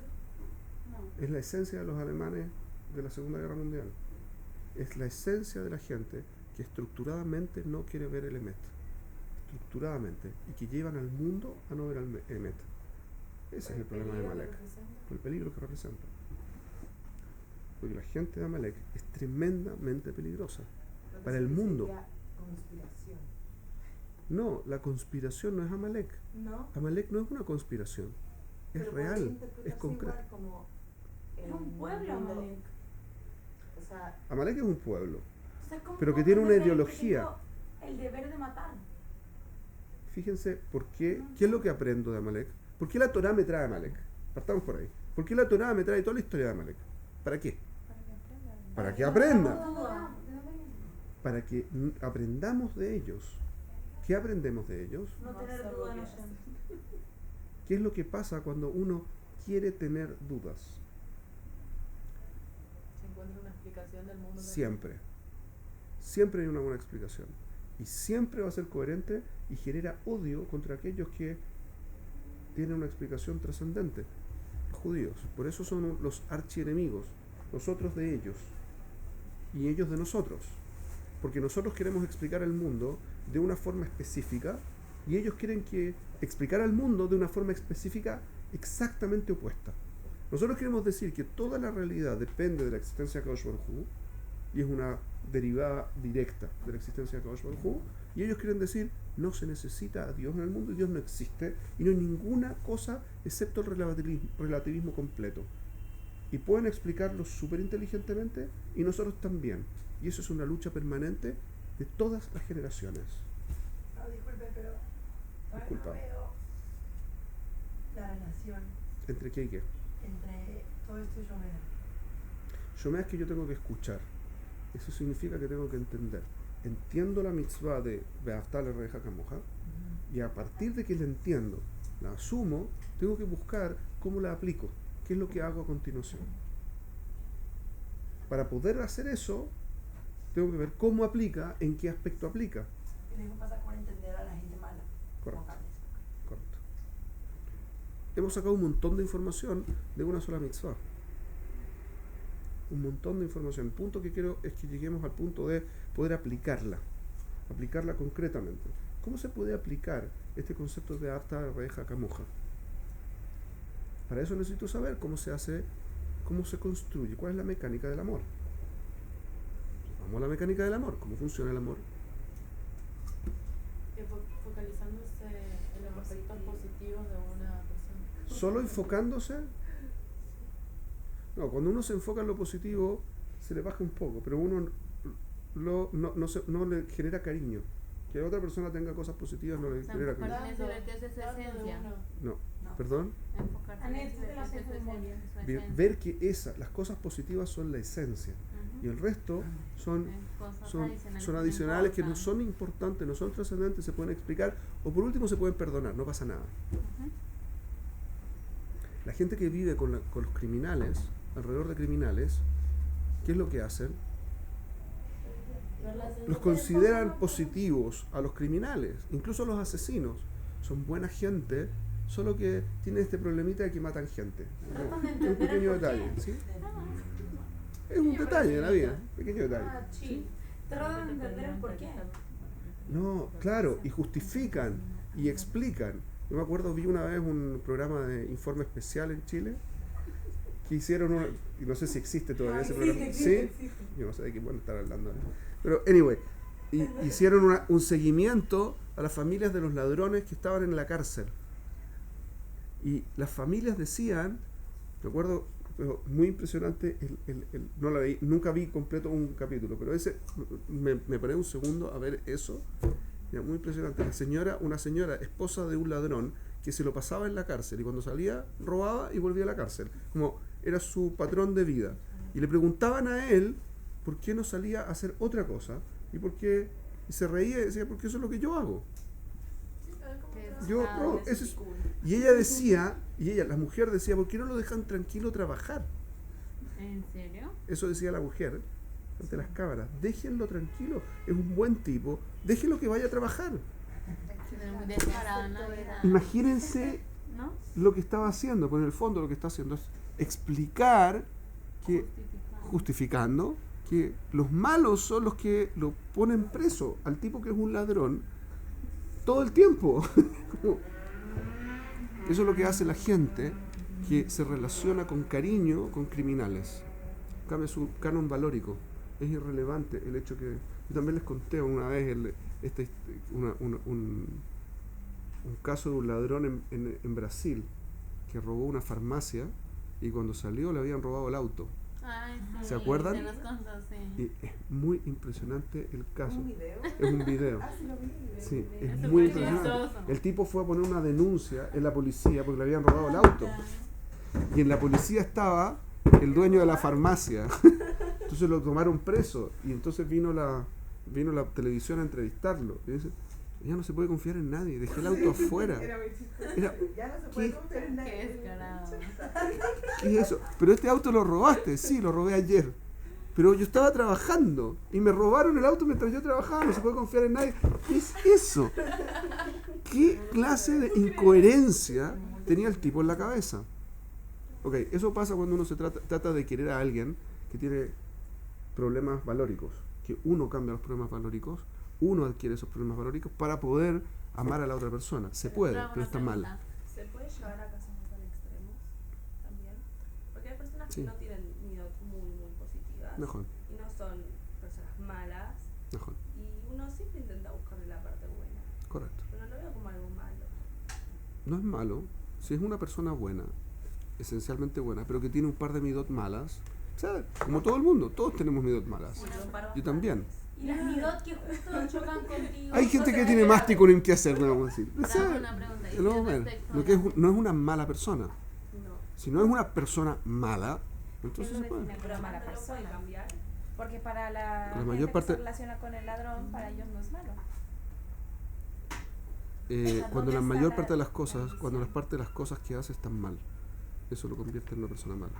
Es la esencia de los alemanes de la Segunda Guerra Mundial. Es la esencia de la gente que estructuradamente no quiere ver el Emet. Estructuradamente. Y que llevan al mundo a no ver al Emet. Ese es el problema de Amalek. Por el peligro que representa. Porque la gente de Amalek es tremendamente peligrosa. Para el mundo. Conspiración. No, la conspiración no es Amalek. ¿No? Amalek no es una conspiración. Es Pero podría real, es interpretarse concreto. igual como Es en un pueblo mundo- Amalek. O sea, Amalek es un pueblo, O sea, ¿cómo pero que puedo tiene una entender que ideología. tengo el deber de matar? Fíjense, ¿qué es lo que aprendo de Amalek? ¿Por qué la Torá me trae a Amalek? Partamos por ahí. ¿Por qué la Torá me trae toda la historia de Amalek? ¿Para qué? Para que aprenda. Duda. Para que aprendamos de ellos. ¿Qué aprendemos de ellos? No No tener hacer duda en lo que Hashem. ¿Qué es lo que pasa cuando uno quiere tener dudas? se encuentra una explicación del mundo. Siempre. Siempre hay una buena explicación. Y siempre va a ser coherente y genera odio contra aquellos que tienen una explicación trascendente. Los judíos. Por eso son los archienemigos. Nosotros de ellos. Y ellos de nosotros. Porque nosotros queremos explicar el mundo de una forma específica y ellos quieren explicar al mundo de una forma específica exactamente opuesta. Nosotros queremos decir que toda la realidad depende de la existencia de Kadosh Baruj Hu y es una derivada directa de la existencia de Kadosh Baruj Hu, y ellos quieren decir no se necesita a Dios en el mundo y Dios no existe y no hay ninguna cosa excepto el relativismo completo. Y pueden explicarlo súper inteligentemente y nosotros también. Y eso es una lucha permanente de todas las generaciones. No, disculpe, pero todavía Disculpa. no veo la relación ¿Entre qué y qué? entre todo esto y Yomera. Yo me es que yo tengo que escuchar. Eso significa que tengo que entender. Entiendo la mitzvah de Beaftar la reja Kamoja y a partir de que la entiendo, la asumo, tengo que buscar cómo la aplico. ¿Qué es lo que hago a continuación? Para poder hacer eso, tengo que ver cómo aplica, en qué aspecto aplica. Y lo mismo pasa con entender a la gente mala. Correcto. Como Carles. Correcto. Hemos sacado un montón de información de una sola mitzvah. Un montón de información. El punto que quiero es que lleguemos al punto de poder aplicarla concretamente. ¿Cómo se puede aplicar este concepto de Afta Reja Kamoja? Para eso necesito saber cómo se hace, cómo se construye, cuál es la mecánica del amor. Vamos a la mecánica del amor. ¿Cómo funciona el amor? Focalizándose en los aspectos positivos de una persona. Solo enfocándose. No, cuando uno se enfoca en lo positivo, se le baja un poco, pero uno no le genera cariño. Que otra persona tenga cosas positivas no le genera cariño. Enfocarse en eso, ver que es su Dando de esencia. uno. No, No. perdón. Enfocarse en Anel, eso, tú te la ver que es haces su muy esencia, bien. su Ver, esencia. ver que las cosas positivas son la esencia Ujú. y el resto son Cosas son adicionales que no son importantes, no son trascendentes, se pueden explicar o por último se pueden perdonar, no pasa nada. Ujú. La gente que vive con los criminales, alrededor de criminales, ¿qué es lo que hacen? Ver la esencia. Los consideran positivos a los criminales, incluso a los asesinos. Son buena gente, solo que tienen este problemita de que matan gente. Tratan de Un entender el pequeño porqué. detalle, ¿sí? Es un detalle de la vida, pequeño detalle. Ah, sí. Tratan de entender el porqué. No, claro, y justifican y explican. Yo me acuerdo, vi una vez un programa de informe especial en Chile que hicieron, y no sé si existe todavía ese programa. ¿Sí? Yo no sé de qué pueden estar hablando. Pero, anyway, hicieron un seguimiento a las familias de los ladrones que estaban en la cárcel. Y las familias decían, me acuerdo, muy impresionante, no la vi, nunca vi completo un capítulo, pero ese me paré un segundo a ver eso. Era muy impresionante. Una señora, esposa de un ladrón, que se lo pasaba en la cárcel y cuando salía robaba y volvía a la cárcel. Como era su patrón de vida. Y le preguntaban a él por qué no salía a hacer otra cosa y se reía y decía, porque eso es lo que yo hago. Y ella decía, la mujer decía, ¿por qué no lo dejan tranquilo trabajar? ¿En serio? Eso decía la mujer ante las cámaras. Déjenlo tranquilo, es un buen tipo, déjenlo que vaya a trabajar. Muy descarado en la vida. Imagínense ¿No? lo que estaba haciendo, pues en el fondo lo que está haciendo es explicar que, justificando que los malos son los que lo ponen preso al tipo que es un ladrón todo el tiempo. Eso es lo que hace la gente que se relaciona con cariño con criminales. Cambia su canon valórico. Es irrelevante el hecho que... Yo también les conté una vez un caso de un ladrón en Brasil que robó una farmacia y cuando salió le habían robado el auto. Ay, sí. ¿Se acuerdan? Se nos contó, sí. Y es muy impresionante el caso. ¿Un video? Es un video. Ah, sí lo vi. Sí, es Eso muy fue impresionante. chistoso. El tipo fue a poner una denuncia en la policía porque le habían robado el auto. Y en la policía estaba el dueño de la farmacia. Entonces lo tomaron preso. Y entonces vino la televisión a entrevistarlo. Y dice, ya no se puede confiar en nadie, dejé el auto afuera. Era muy chistoso. Era, Ya no se puede ¿qué? confiar en Qué nadie. descarado. ¿Qué es eso? Pero este auto lo robaste. Sí, lo robé ayer. Pero yo estaba trabajando y me robaron el auto mientras yo trabajaba, no se puede confiar en nadie. ¿Qué es eso? ¿Qué clase de incoherencia tenía el tipo en la cabeza? Ok, eso pasa cuando uno se trata de querer a alguien que tiene problemas valóricos. Que uno cambia los problemas valóricos, uno adquiere esos problemas valóricos para poder amar a la otra persona. Se puede, Pero pero una está mal. pregunta. ¿Se puede llevar a casos tan extremos también? Porque hay personas Sí. que no tienen midot muy positivas Mejor, y no son personas malas mejor. y uno siempre intenta buscarle la parte buena, Correcto. pero no lo veo como algo malo. No es malo si es una persona buena, esencialmente buena, pero que tiene un par de midot malas. O sea, como todo el mundo, todos tenemos midot malas. Son par Yo también. Y las midot que justo chocan contigo. Hay gente que tiene más ticurín que hacer, no vamos a decir. Pero hago una pregunta. Lo vamos a ver. Lo que no es una mala persona. No. Si no es una persona mala, entonces ¿Quién se lo puede. define como mala No lo puede persona? cambiar. Porque para la, La mayor gente parte- que se relaciona con el ladrón, para ellos no es malo. Cuando ¿dónde la está mayor la- parte de las la cosas, cuando división? las parte de las cosas que hace están mal, eso lo convierte en una persona mala.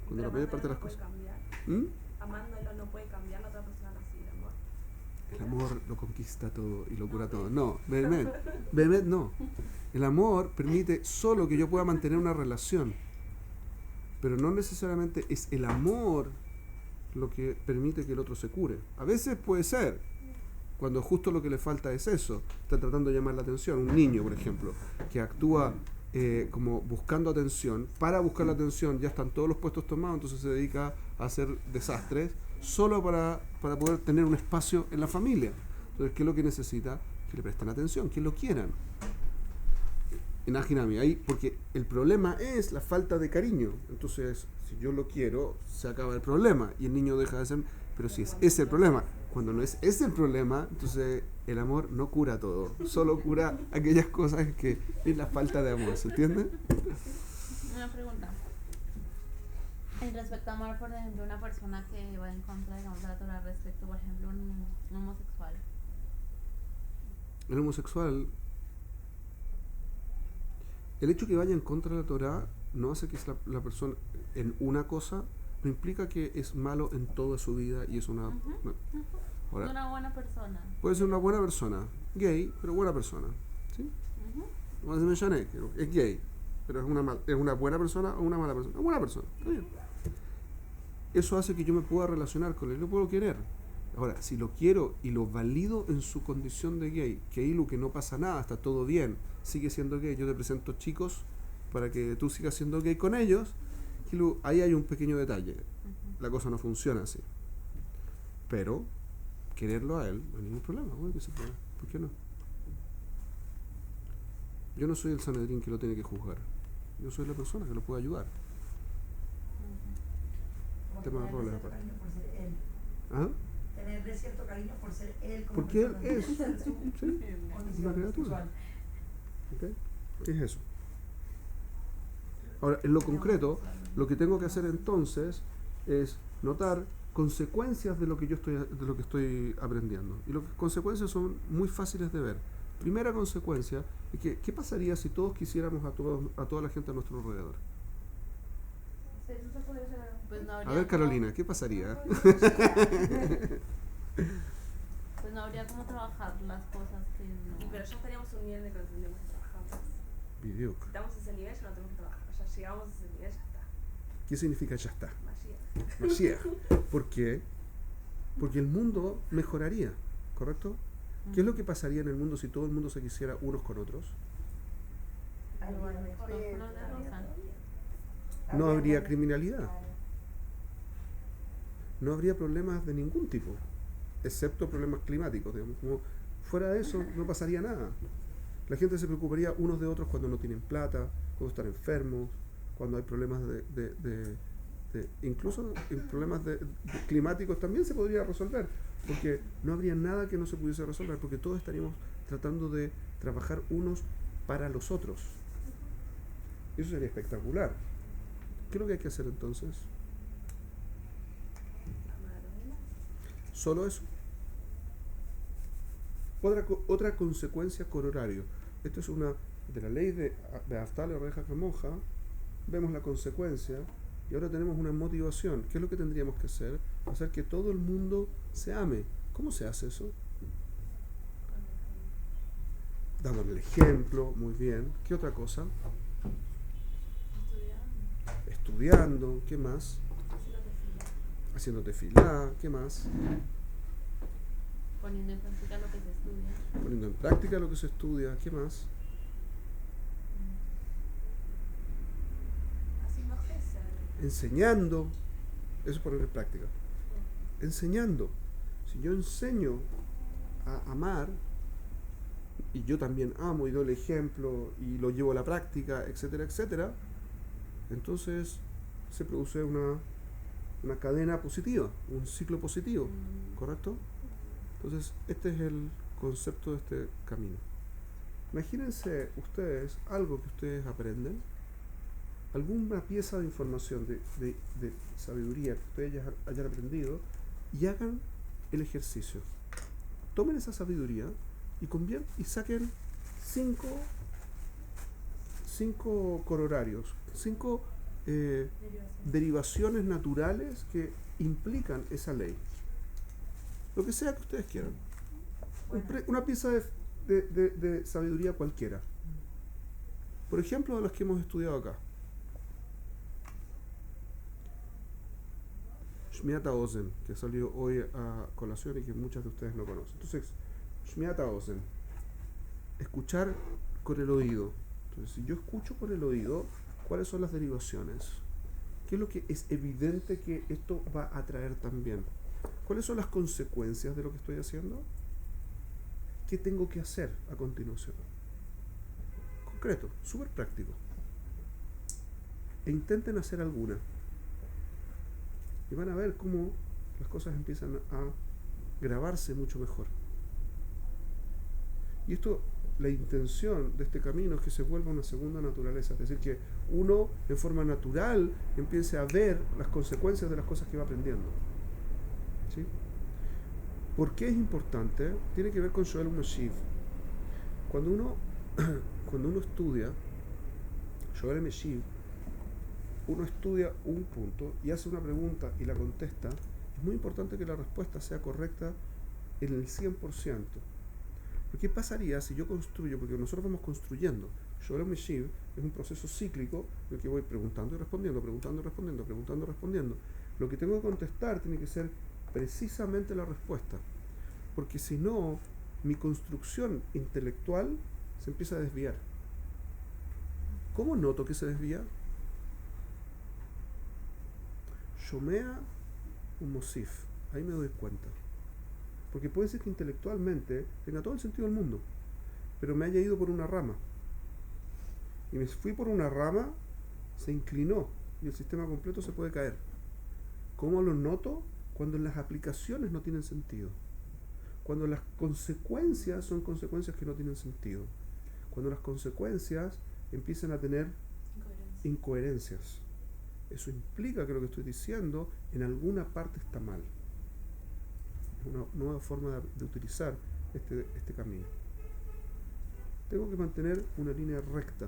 Cuando Pero la mayor parte de las amándolo cosas. no puede cambiar. ¿Mm? Amándolo no puede cambiar, la otra persona no sigue el amor. El amor lo conquista todo y lo cura todo. No, Behemet no. El amor permite solo que yo pueda mantener una relación. Pero no necesariamente es el amor lo que permite que el otro se cure. A veces puede ser, cuando justo lo que le falta es eso. Está tratando de llamar la atención. Un niño, por ejemplo, que actúa como buscando atención. Para buscar la atención ya están todos los puestos tomados, entonces se dedica a hacer desastres solo para poder tener un espacio en la familia. Entonces, ¿qué es lo que necesita? Que le presten atención, que lo quieran. Imagíname, ahí, porque el problema es la falta de cariño. Entonces, si yo lo quiero, se acaba el problema y el niño deja de ser. Pero si es ese el problema, cuando no es ese el problema, entonces el amor no cura todo, solo cura aquellas cosas que es la falta de amor, ¿se entiende? Una pregunta. En respecto a amar, por ejemplo, una persona que va en contra, digamos, de la Torah respecto, por ejemplo, un homosexual. El homosexual, el hecho que vaya en contra de la Torah no hace que la persona en una cosa, no implica que es malo en toda su vida y es una... Ujú, no. ujú. Ahora, Una buena persona. puede ser una buena persona, gay, pero buena persona, ¿sí? Ujú. No se mencioné, que es gay, pero es una buena persona o una mala persona. Una buena persona, está bien. Eso hace que yo me pueda relacionar con él, lo puedo querer. Ahora, si lo quiero y lo valido en su condición de gay, que ahí lo que no pasa nada, está todo bien, sigue siendo gay, yo te presento chicos para que tú sigas siendo gay con ellos, ahí hay un pequeño detalle. Ujú. La cosa no funciona así. Pero, quererlo a él, no hay ningún problema, obvio que se puede. ¿Por qué no? Yo no soy el Sanedrín que lo tiene que juzgar. Yo soy la persona que lo puede ayudar. Como Tema de tenerle roles cierto aparte. cariño por ser él. ¿Ah? Tenerle cierto cariño por ser él como Porque él persona, es. por ser su ¿Sí? condición Una criatura. sexual. ¿Ok? Es eso. Ahora, en lo concreto, lo que tengo que hacer entonces es notar consecuencias de lo que estoy aprendiendo. Y las consecuencias son muy fáciles de ver. Primera consecuencia es que ¿qué pasaría si todos quisiéramos a toda la gente a nuestro alrededor? Eso se podría hacer. Pues no A habría ver, como- Carolina, ¿qué pasaría? Pues no habría cómo trabajar las cosas que no. Y pero ya estaríamos a un nivel de que no tendríamos que trabajar más. Video. Si estamos a ese nivel ya no tenemos que trabajar. Ya llegamos a ese nivel, ya está. ¿Qué significa ya está? Mashiach. Mashiach. ¿Por qué? Porque el mundo mejoraría, ¿correcto? ¿Qué es lo que pasaría en el mundo si todo el mundo se quisiera unos con otros? Algo Pues, mejor. no de rosa. No habría criminalidad, no habría problemas de ningún tipo, excepto problemas climáticos, digamos. Como fuera de eso no pasaría nada. La gente se preocuparía unos de otros cuando no tienen plata, cuando están enfermos, cuando hay problemas de incluso en problemas climáticos también se podría resolver, porque no habría nada que no se pudiese resolver, porque todos estaríamos tratando de trabajar unos para los otros. Y eso sería espectacular. ¿Qué es lo que hay que hacer entonces? Solo eso. Otra consecuencia corolario. Esto es una de la ley de Aftale Reja Camoja. Vemos la consecuencia y ahora tenemos una motivación. ¿Qué es lo que tendríamos que hacer? Hacer que todo el mundo se ame. ¿Cómo se hace eso? Dándole el ejemplo, muy bien. ¿Qué otra cosa? Estudiando. ¿Qué más? Haciendo tefilá. ¿Qué más? Poniendo en práctica lo que se estudia. Poniendo en práctica lo que se estudia. ¿Qué más? Haciendo gesed. Enseñando. Eso es poner en práctica. Enseñando. Si yo enseño a amar, y yo también amo y doy el ejemplo y lo llevo a la práctica, etcétera, etcétera, entonces se produce una cadena positiva, un ciclo positivo, ¿correcto? Entonces este es el concepto de este camino. Imagínense ustedes algo que ustedes aprenden, alguna pieza de información, de sabiduría que ustedes hayan aprendido, y hagan el ejercicio. Tomen esa sabiduría y saquen cinco corolarios, 5 derivaciones naturales que implican esa ley. Lo que sea que ustedes quieran. Una pieza de sabiduría cualquiera. Por ejemplo, de las que hemos estudiado acá. Shmiata Ozen, que salió hoy a colación y que muchas de ustedes no conocen. Entonces, Shmiata Ozen, escuchar con el oído. Entonces, si yo escucho con el oído, ¿cuáles son las derivaciones? ¿Qué es lo que es evidente que esto va a traer también? ¿Cuáles son las consecuencias de lo que estoy haciendo? ¿Qué tengo que hacer a continuación? Concreto, súper práctico. E intenten hacer alguna. Y van a ver cómo las cosas empiezan a grabarse mucho mejor. Y esto, la intención de este camino es que se vuelva una segunda naturaleza, es decir, que uno en forma natural empiece a ver las consecuencias de las cosas que va aprendiendo. ¿Sí? ¿Por qué es importante? Tiene que ver con Shoel Mashiv. Cuando uno estudia Shoel Mashiv, uno estudia un punto y hace una pregunta y la contesta, es muy importante que la respuesta sea correcta en el 100%. ¿Pero qué pasaría si yo construyo? Porque nosotros vamos construyendo. Shoel Mashiv es un proceso cíclico en el que voy preguntando y respondiendo, preguntando y respondiendo, preguntando y respondiendo. Lo que tengo que contestar tiene que ser precisamente la respuesta. Porque si no, mi construcción intelectual se empieza a desviar. ¿Cómo noto que se desvía? Shomea un Mosif. Ahí me doy cuenta. Porque puede ser que intelectualmente tenga todo el sentido del mundo, pero me haya ido por una rama. Y me fui por una rama, se inclinó y el sistema completo se puede caer. ¿Cómo lo noto? Cuando las aplicaciones no tienen sentido. Cuando las consecuencias son consecuencias que no tienen sentido. Cuando las consecuencias empiezan a tener incoherencias. Eso implica que lo que estoy diciendo en alguna parte está mal. Es una nueva forma de utilizar este camino. Tengo que mantener una línea recta.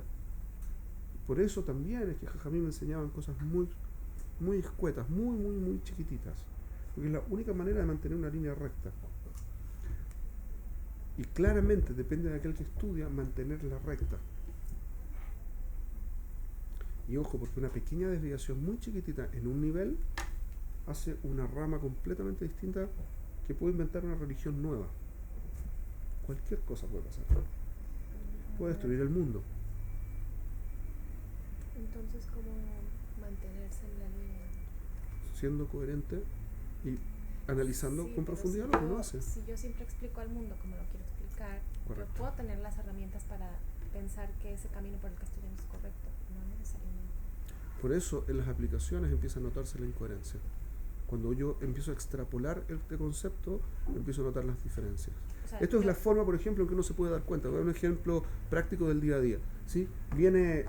Por eso también es que Jajamí me enseñaban cosas muy, muy escuetas, muy, muy, muy chiquititas. Porque es la única manera de mantener una línea recta. Y claramente depende de aquel que estudia mantenerla recta. Y ojo, porque una pequeña desviación muy chiquitita en un nivel hace una rama completamente distinta que puede inventar una religión nueva. Cualquier cosa puede pasar. Puede destruir el mundo. Entonces, ¿cómo mantenerse en la línea? Siendo coherente y analizando Sí, con pero profundidad si lo que yo- uno hace. Si yo siempre explico al mundo como lo quiero explicar, Correcto. yo puedo tener las herramientas para pensar que ese camino por el que estoy yendo es correcto, no necesariamente. Por eso en las aplicaciones empieza a notarse la incoherencia. Cuando yo empiezo a extrapolar este concepto, empiezo a notar las diferencias. O sea, Esto es la forma, por ejemplo, en que uno se puede dar cuenta. Voy a dar un ejemplo práctico del día a día. ¿Sí? Viene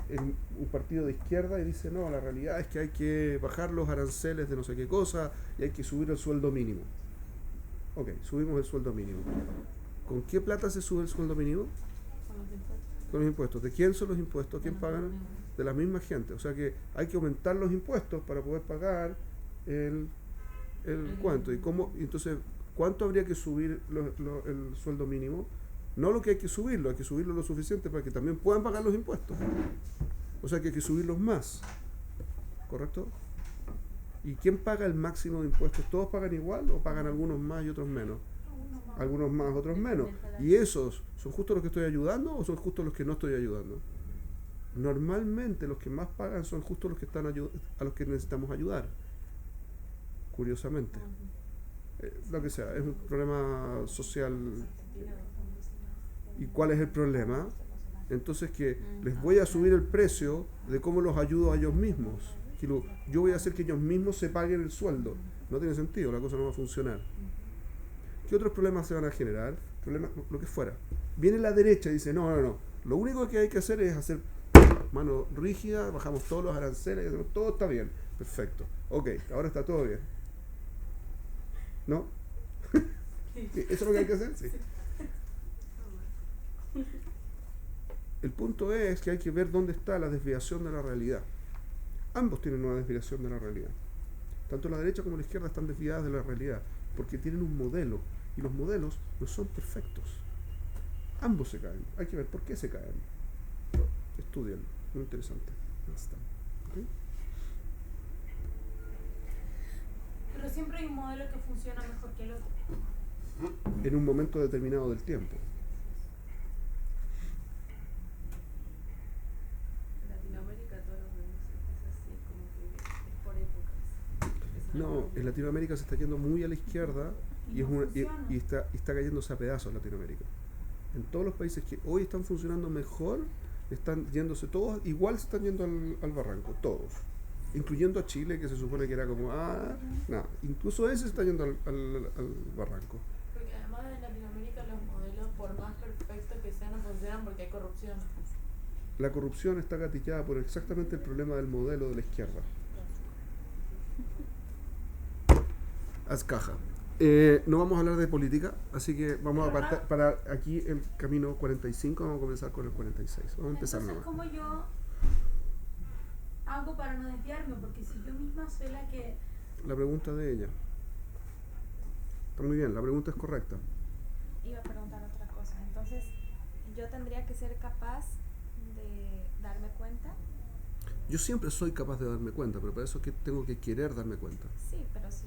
un partido de izquierda y dice, no, la realidad es que hay que bajar los aranceles de no sé qué cosa y hay que subir el sueldo mínimo. Ok, subimos el sueldo mínimo. ¿Con qué plata se sube el sueldo mínimo? Con los impuestos. Con los impuestos. ¿De quién son los impuestos? ¿Quién pagan? De la misma gente. O sea que hay que aumentar los impuestos para poder pagar el cuánto. ¿Y cómo? Entonces, ¿cuánto habría que subir el sueldo mínimo? No lo que hay que subirlo lo suficiente para que también puedan pagar los impuestos. O sea que hay que subirlos más. ¿Correcto? ¿Y quién paga el máximo de impuestos? ¿Todos pagan igual o pagan algunos más y otros menos? Algunos más, otros menos. ¿Y esos son justo los que estoy ayudando o son justo los que no estoy ayudando? Normalmente los que más pagan son justo los que están a los que necesitamos ayudar. Curiosamente. Lo que sea, es un problema social. ¿Y cuál es el problema? Entonces que les voy a subir el precio de cómo los ayudo a ellos mismos. Que yo voy a hacer que ellos mismos se paguen el sueldo. No tiene sentido, la cosa no va a funcionar. ¿Qué otros problemas se van a generar? Problemas, lo que fuera. Viene la derecha y dice, no. Lo único que hay que hacer es hacer mano rígida, bajamos todos los aranceles, todo está bien. Perfecto. Ok, ahora está todo bien. ¿No? ¿Sí? ¿Eso es lo que hay que hacer? Sí. El punto es que hay que ver dónde está la desviación de la realidad. Ambos tienen una desviación de la realidad. Tanto la derecha como la izquierda están desviadas de la realidad, porque tienen un modelo, y los modelos no son perfectos. Ambos se caen. Hay que ver por qué se caen. Estudian. Muy interesante. ¿Okay? Pero siempre hay un modelo que funciona mejor que el otro. En un momento determinado del tiempo. En Latinoamérica todo lo que es así, como que es por épocas. No, en Latinoamérica se está yendo muy a la izquierda y, no y está cayéndose a pedazos Latinoamérica. En todos los países que hoy están funcionando mejor, están yéndose todos, igual se están yendo al barranco, todos. Incluyendo a Chile, que se supone que era como, no, incluso ese está yendo al barranco. Porque además en Latinoamérica los modelos, por más perfectos que sean, no funcionan porque hay corrupción. La corrupción está gatillada por exactamente el problema del modelo de la izquierda. Haz caja. No vamos a hablar de política, así que vamos a parar aquí el camino 45, vamos a comenzar con el 46. Vamos a empezar Entonces, nomás. ¿cómo yo hago para no desviarme? Porque si yo misma soy la que... La pregunta de ella. Está muy bien, la pregunta es correcta. Iba a preguntar otra cosa. Entonces, yo tendría que ser capaz de darme cuenta. Yo siempre soy capaz de darme cuenta, pero para eso es que tengo que querer darme cuenta. Sí, pero si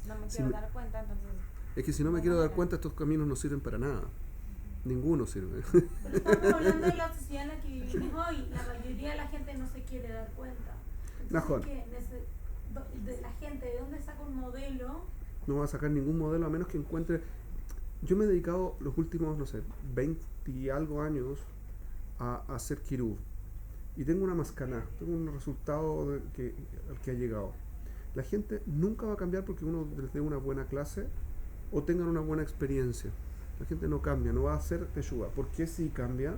no me Si quiero me- dar cuenta, entonces... Es que si no me quiero dar cuenta, estos caminos no sirven para nada. Ninguno sirve. Pero estamos hablando de la sociedad en la que vivimos hoy. La mayoría de la gente no se quiere dar cuenta. Najón. Entonces, de la gente, ¿de dónde saca un modelo? No va a sacar ningún modelo a menos que encuentre... Yo me he dedicado los últimos, 20 y algo años a hacer kirú. Y tengo una mascaná, tengo un resultado al que ha llegado. La gente nunca va a cambiar porque uno les dé una buena clase o tengan una buena experiencia. La gente no cambia, no va a hacer teshuva. ¿Por qué sí cambia?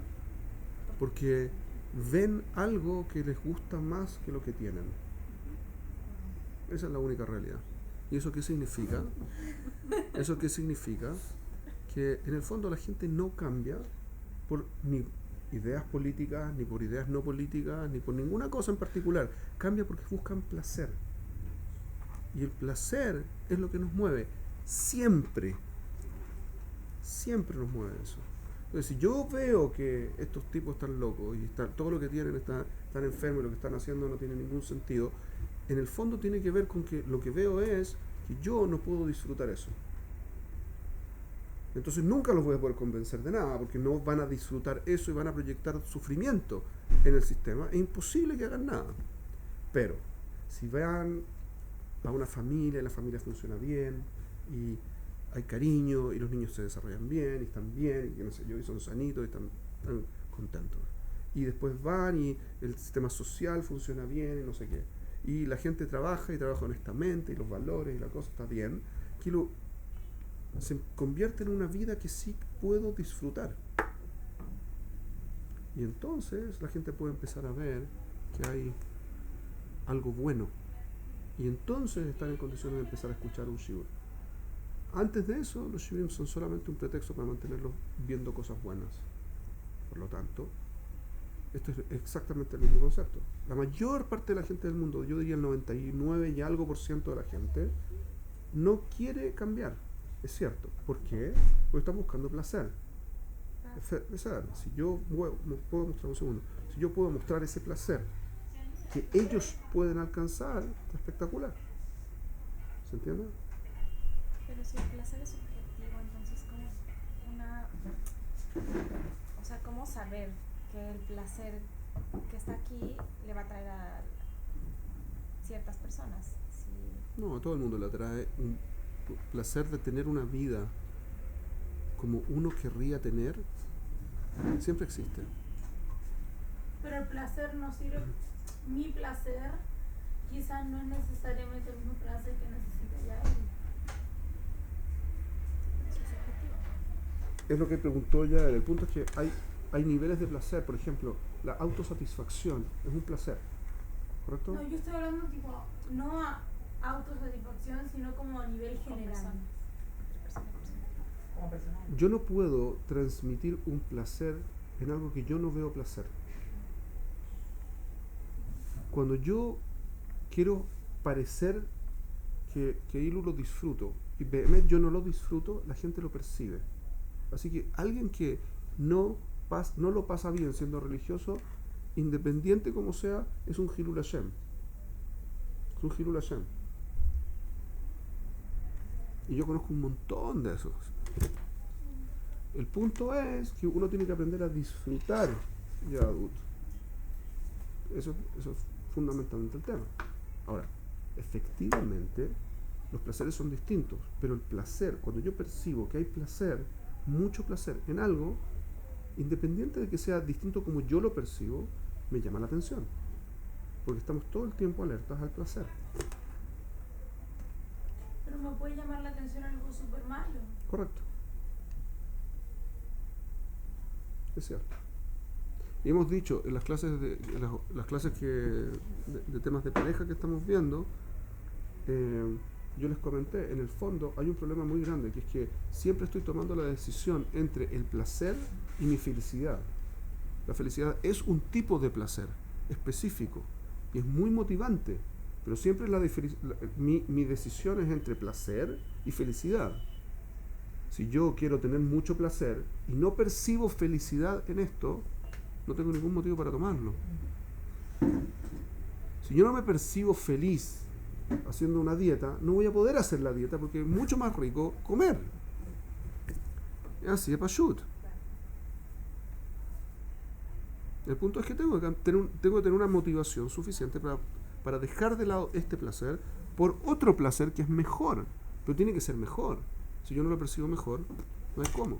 Porque ven algo que les gusta más que lo que tienen. Esa es la única realidad. ¿Y eso qué significa? Eso qué significa que en el fondo la gente no cambia por ni ideas políticas, ni por ideas no políticas, ni por ninguna cosa en particular. Cambia porque buscan placer. Y el placer es lo que nos mueve. Siempre. Siempre nos mueve eso. Entonces, si yo veo que estos tipos están locos y todo lo que tienen están enfermos y lo que están haciendo no tiene ningún sentido, en el fondo tiene que ver con que lo que veo es que yo no puedo disfrutar eso. Entonces nunca los voy a poder convencer de nada, porque no van a disfrutar eso y van a proyectar sufrimiento en el sistema. Es imposible que hagan nada. Pero si vean a una familia, y la familia funciona bien, y hay cariño, y los niños se desarrollan bien, y están bien, y que no sé yo, y son sanitos, y están contentos. y después van y el sistema social funciona bien y no sé qué. Y la gente trabaja y trabaja honestamente y los valores y la cosa está bien. Que se convierte en una vida que sí puedo disfrutar. Y entonces la gente puede empezar a ver que hay algo bueno. Y entonces están en condiciones de empezar a escuchar un shiur. Antes de eso, los shiurim son solamente un pretexto para mantenerlos viendo cosas buenas. Por lo tanto, esto es exactamente el mismo concepto. La mayor parte de la gente del mundo, yo diría el 99 y algo % de la gente, no quiere cambiar. Es cierto. ¿Por qué? Porque están buscando placer. Si yo puedo mostrar un segundo, si yo puedo mostrar ese placer que ellos pueden alcanzar, está espectacular. ¿Se entiende? Pero si el placer es subjetivo, entonces ¿cómo saber que el placer que está aquí le va a traer a ciertas personas? No, a todo el mundo le atrae un placer de tener una vida como uno querría tener. Siempre existe. Pero el placer no sirve. Mi placer quizás no es necesariamente el mismo placer que necesita ya él. Es lo que preguntó ya. El punto es que hay niveles de placer. Por ejemplo, la autosatisfacción es un placer, ¿correcto? No, yo estoy hablando tipo, no a autosatisfacción, sino como a nivel general. Como personal. Yo no puedo transmitir un placer en algo que yo no veo placer. Cuando yo quiero parecer que Ilu lo disfruto y yo no lo disfruto, la gente lo percibe. Así que alguien que no lo pasa bien siendo religioso, independiente como sea, es un Hilul Hashem. Es un Hilul Hashem. Y yo conozco un montón de esos. El punto es que uno tiene que aprender a disfrutar ya adulto. Eso es fundamentalmente el tema. Ahora, efectivamente, los placeres son distintos, pero el placer, cuando yo percibo que hay placer, mucho placer en algo, independiente de que sea distinto como yo lo percibo, me llama la atención. Porque estamos todo el tiempo alertas al placer. Pero me puede llamar la atención algo súper malo. Correcto. Es cierto. Y hemos dicho en las clases de temas de pareja que estamos viendo, yo les comenté, en el fondo hay un problema muy grande, que es que siempre estoy tomando la decisión entre el placer y mi felicidad. La felicidad es un tipo de placer específico y es muy motivante, pero siempre mi decisión es entre placer y felicidad. Si yo quiero tener mucho placer y no percibo felicidad en esto, no tengo ningún motivo para tomarlo. Si yo no me percibo feliz haciendo una dieta, no voy a poder hacer la dieta porque es mucho más rico comer. Así es pashut. El punto es que tengo que tener una motivación suficiente para dejar de lado este placer por otro placer que es mejor, pero tiene que ser mejor. Si yo no lo percibo mejor, no hay cómo.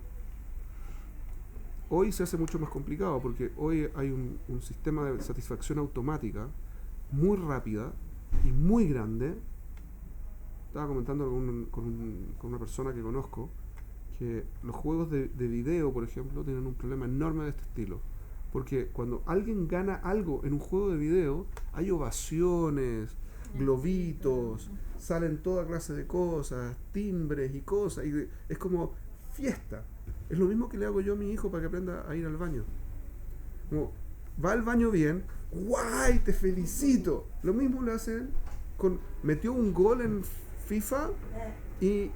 Hoy se hace mucho más complicado porque hoy hay un sistema de satisfacción automática muy rápida y muy grande. Estaba comentando con una persona que conozco que los juegos de video, por ejemplo, tienen un problema enorme de este estilo. Porque cuando alguien gana algo en un juego de video, hay ovaciones, globitos, salen toda clase de cosas, timbres y cosas, y es como fiesta. Es lo mismo que le hago yo a mi hijo para que aprenda a ir al baño. Como, va al baño bien, ¡guay! Te felicito. Lo mismo le hacen metió un gol en FIFA y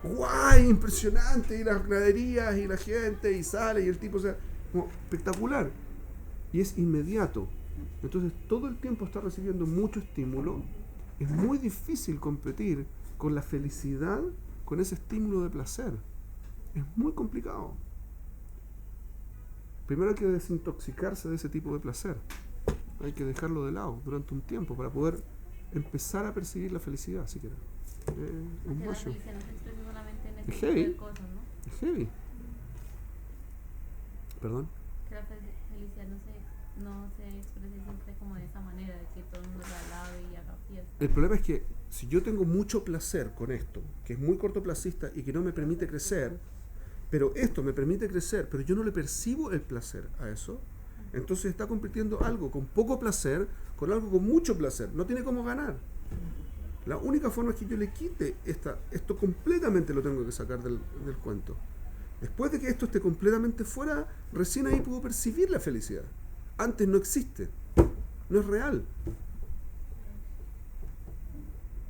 ¡guay! Impresionante, y las graderías y la gente, y sale, y el tipo, o sea, como espectacular. Y es inmediato. Entonces todo el tiempo está recibiendo mucho estímulo. Es muy difícil competir con la felicidad, con ese estímulo de placer. Es muy complicado. Primero hay que desintoxicarse de ese tipo de placer. Hay que dejarlo de lado durante un tiempo para poder empezar a percibir la felicidad, siquiera. Es un La rollo. felicidad no se expresa solamente en Es ese tipo heavy. de cosas, ¿no? Es heavy. ¿Perdón? Que la felicidad no se no se exprese siempre como de esa manera, de que todo el mundo la alabe y haga fiesta. El problema es que si yo tengo mucho placer con esto, que es muy cortoplacista y que no me permite crecer, pero esto me permite crecer, pero yo no le percibo el placer a eso, entonces está convirtiendo algo con poco placer con algo con mucho placer. No tiene cómo ganar. La única forma es que yo le quite esto completamente, lo tengo que sacar del cuento. Después de que esto esté completamente fuera, recién ahí puedo percibir la felicidad. Antes no existe, no es real.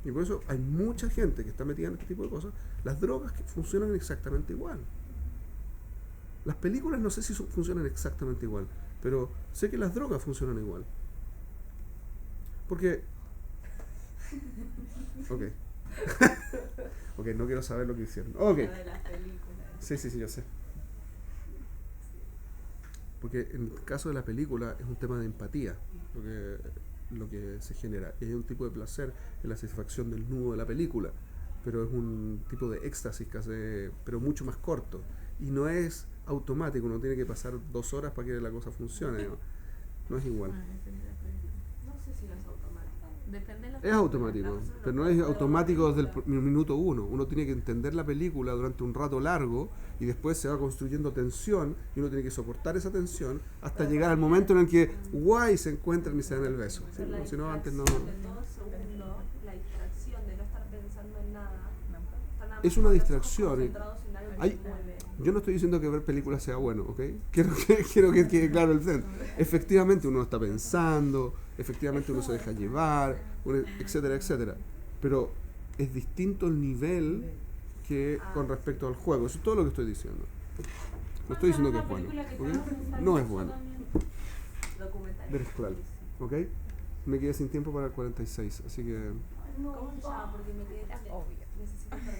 Y por eso hay mucha gente que está metida en este tipo de cosas. Las drogas que funcionan exactamente igual. Las películas no sé si funcionan exactamente igual, pero sé que las drogas funcionan igual. Porque... Ok. Ok, no quiero saber lo que hicieron. Ok. De las películas. Sí, yo sé. Porque en el caso de la película es un tema de empatía lo que se genera. Y hay un tipo de placer en la satisfacción del nudo de la película, pero es un tipo de éxtasis casi, pero mucho más corto. Y no es automático, uno tiene que pasar 2 horas para que la cosa funcione. No es igual. Ah, depende de la película. No sé si no es automático. Depende de la Es película. automático, pero no es automático desde el minuto 1. Uno tiene que entender la película durante un rato largo y después se va construyendo tensión y uno tiene que soportar esa tensión hasta llegar al momento en el que guay se encuentran y se dan el beso. ¿Sí? Pero la Si no, antes no. distracción de todo segundo, la distracción de no estar pensando en nada, estar nada Es más una con los ojos distracción, concentrados en algo que Hay- te mueve. Yo no estoy diciendo que ver películas sea bueno, ¿ok? Quiero que quede claro el centro. Efectivamente uno está pensando, efectivamente uno se deja llevar, etcétera, etcétera. Pero es distinto el nivel que con respecto al juego. Eso es todo lo que estoy diciendo. No estoy diciendo que es bueno, ¿ok? No es bueno. Documental. Ver claro, ¿ok? Me quedé sin tiempo para el 46, así que... No, ¿Cómo se llama? Porque me quedé tan Obvio. necesito terminar.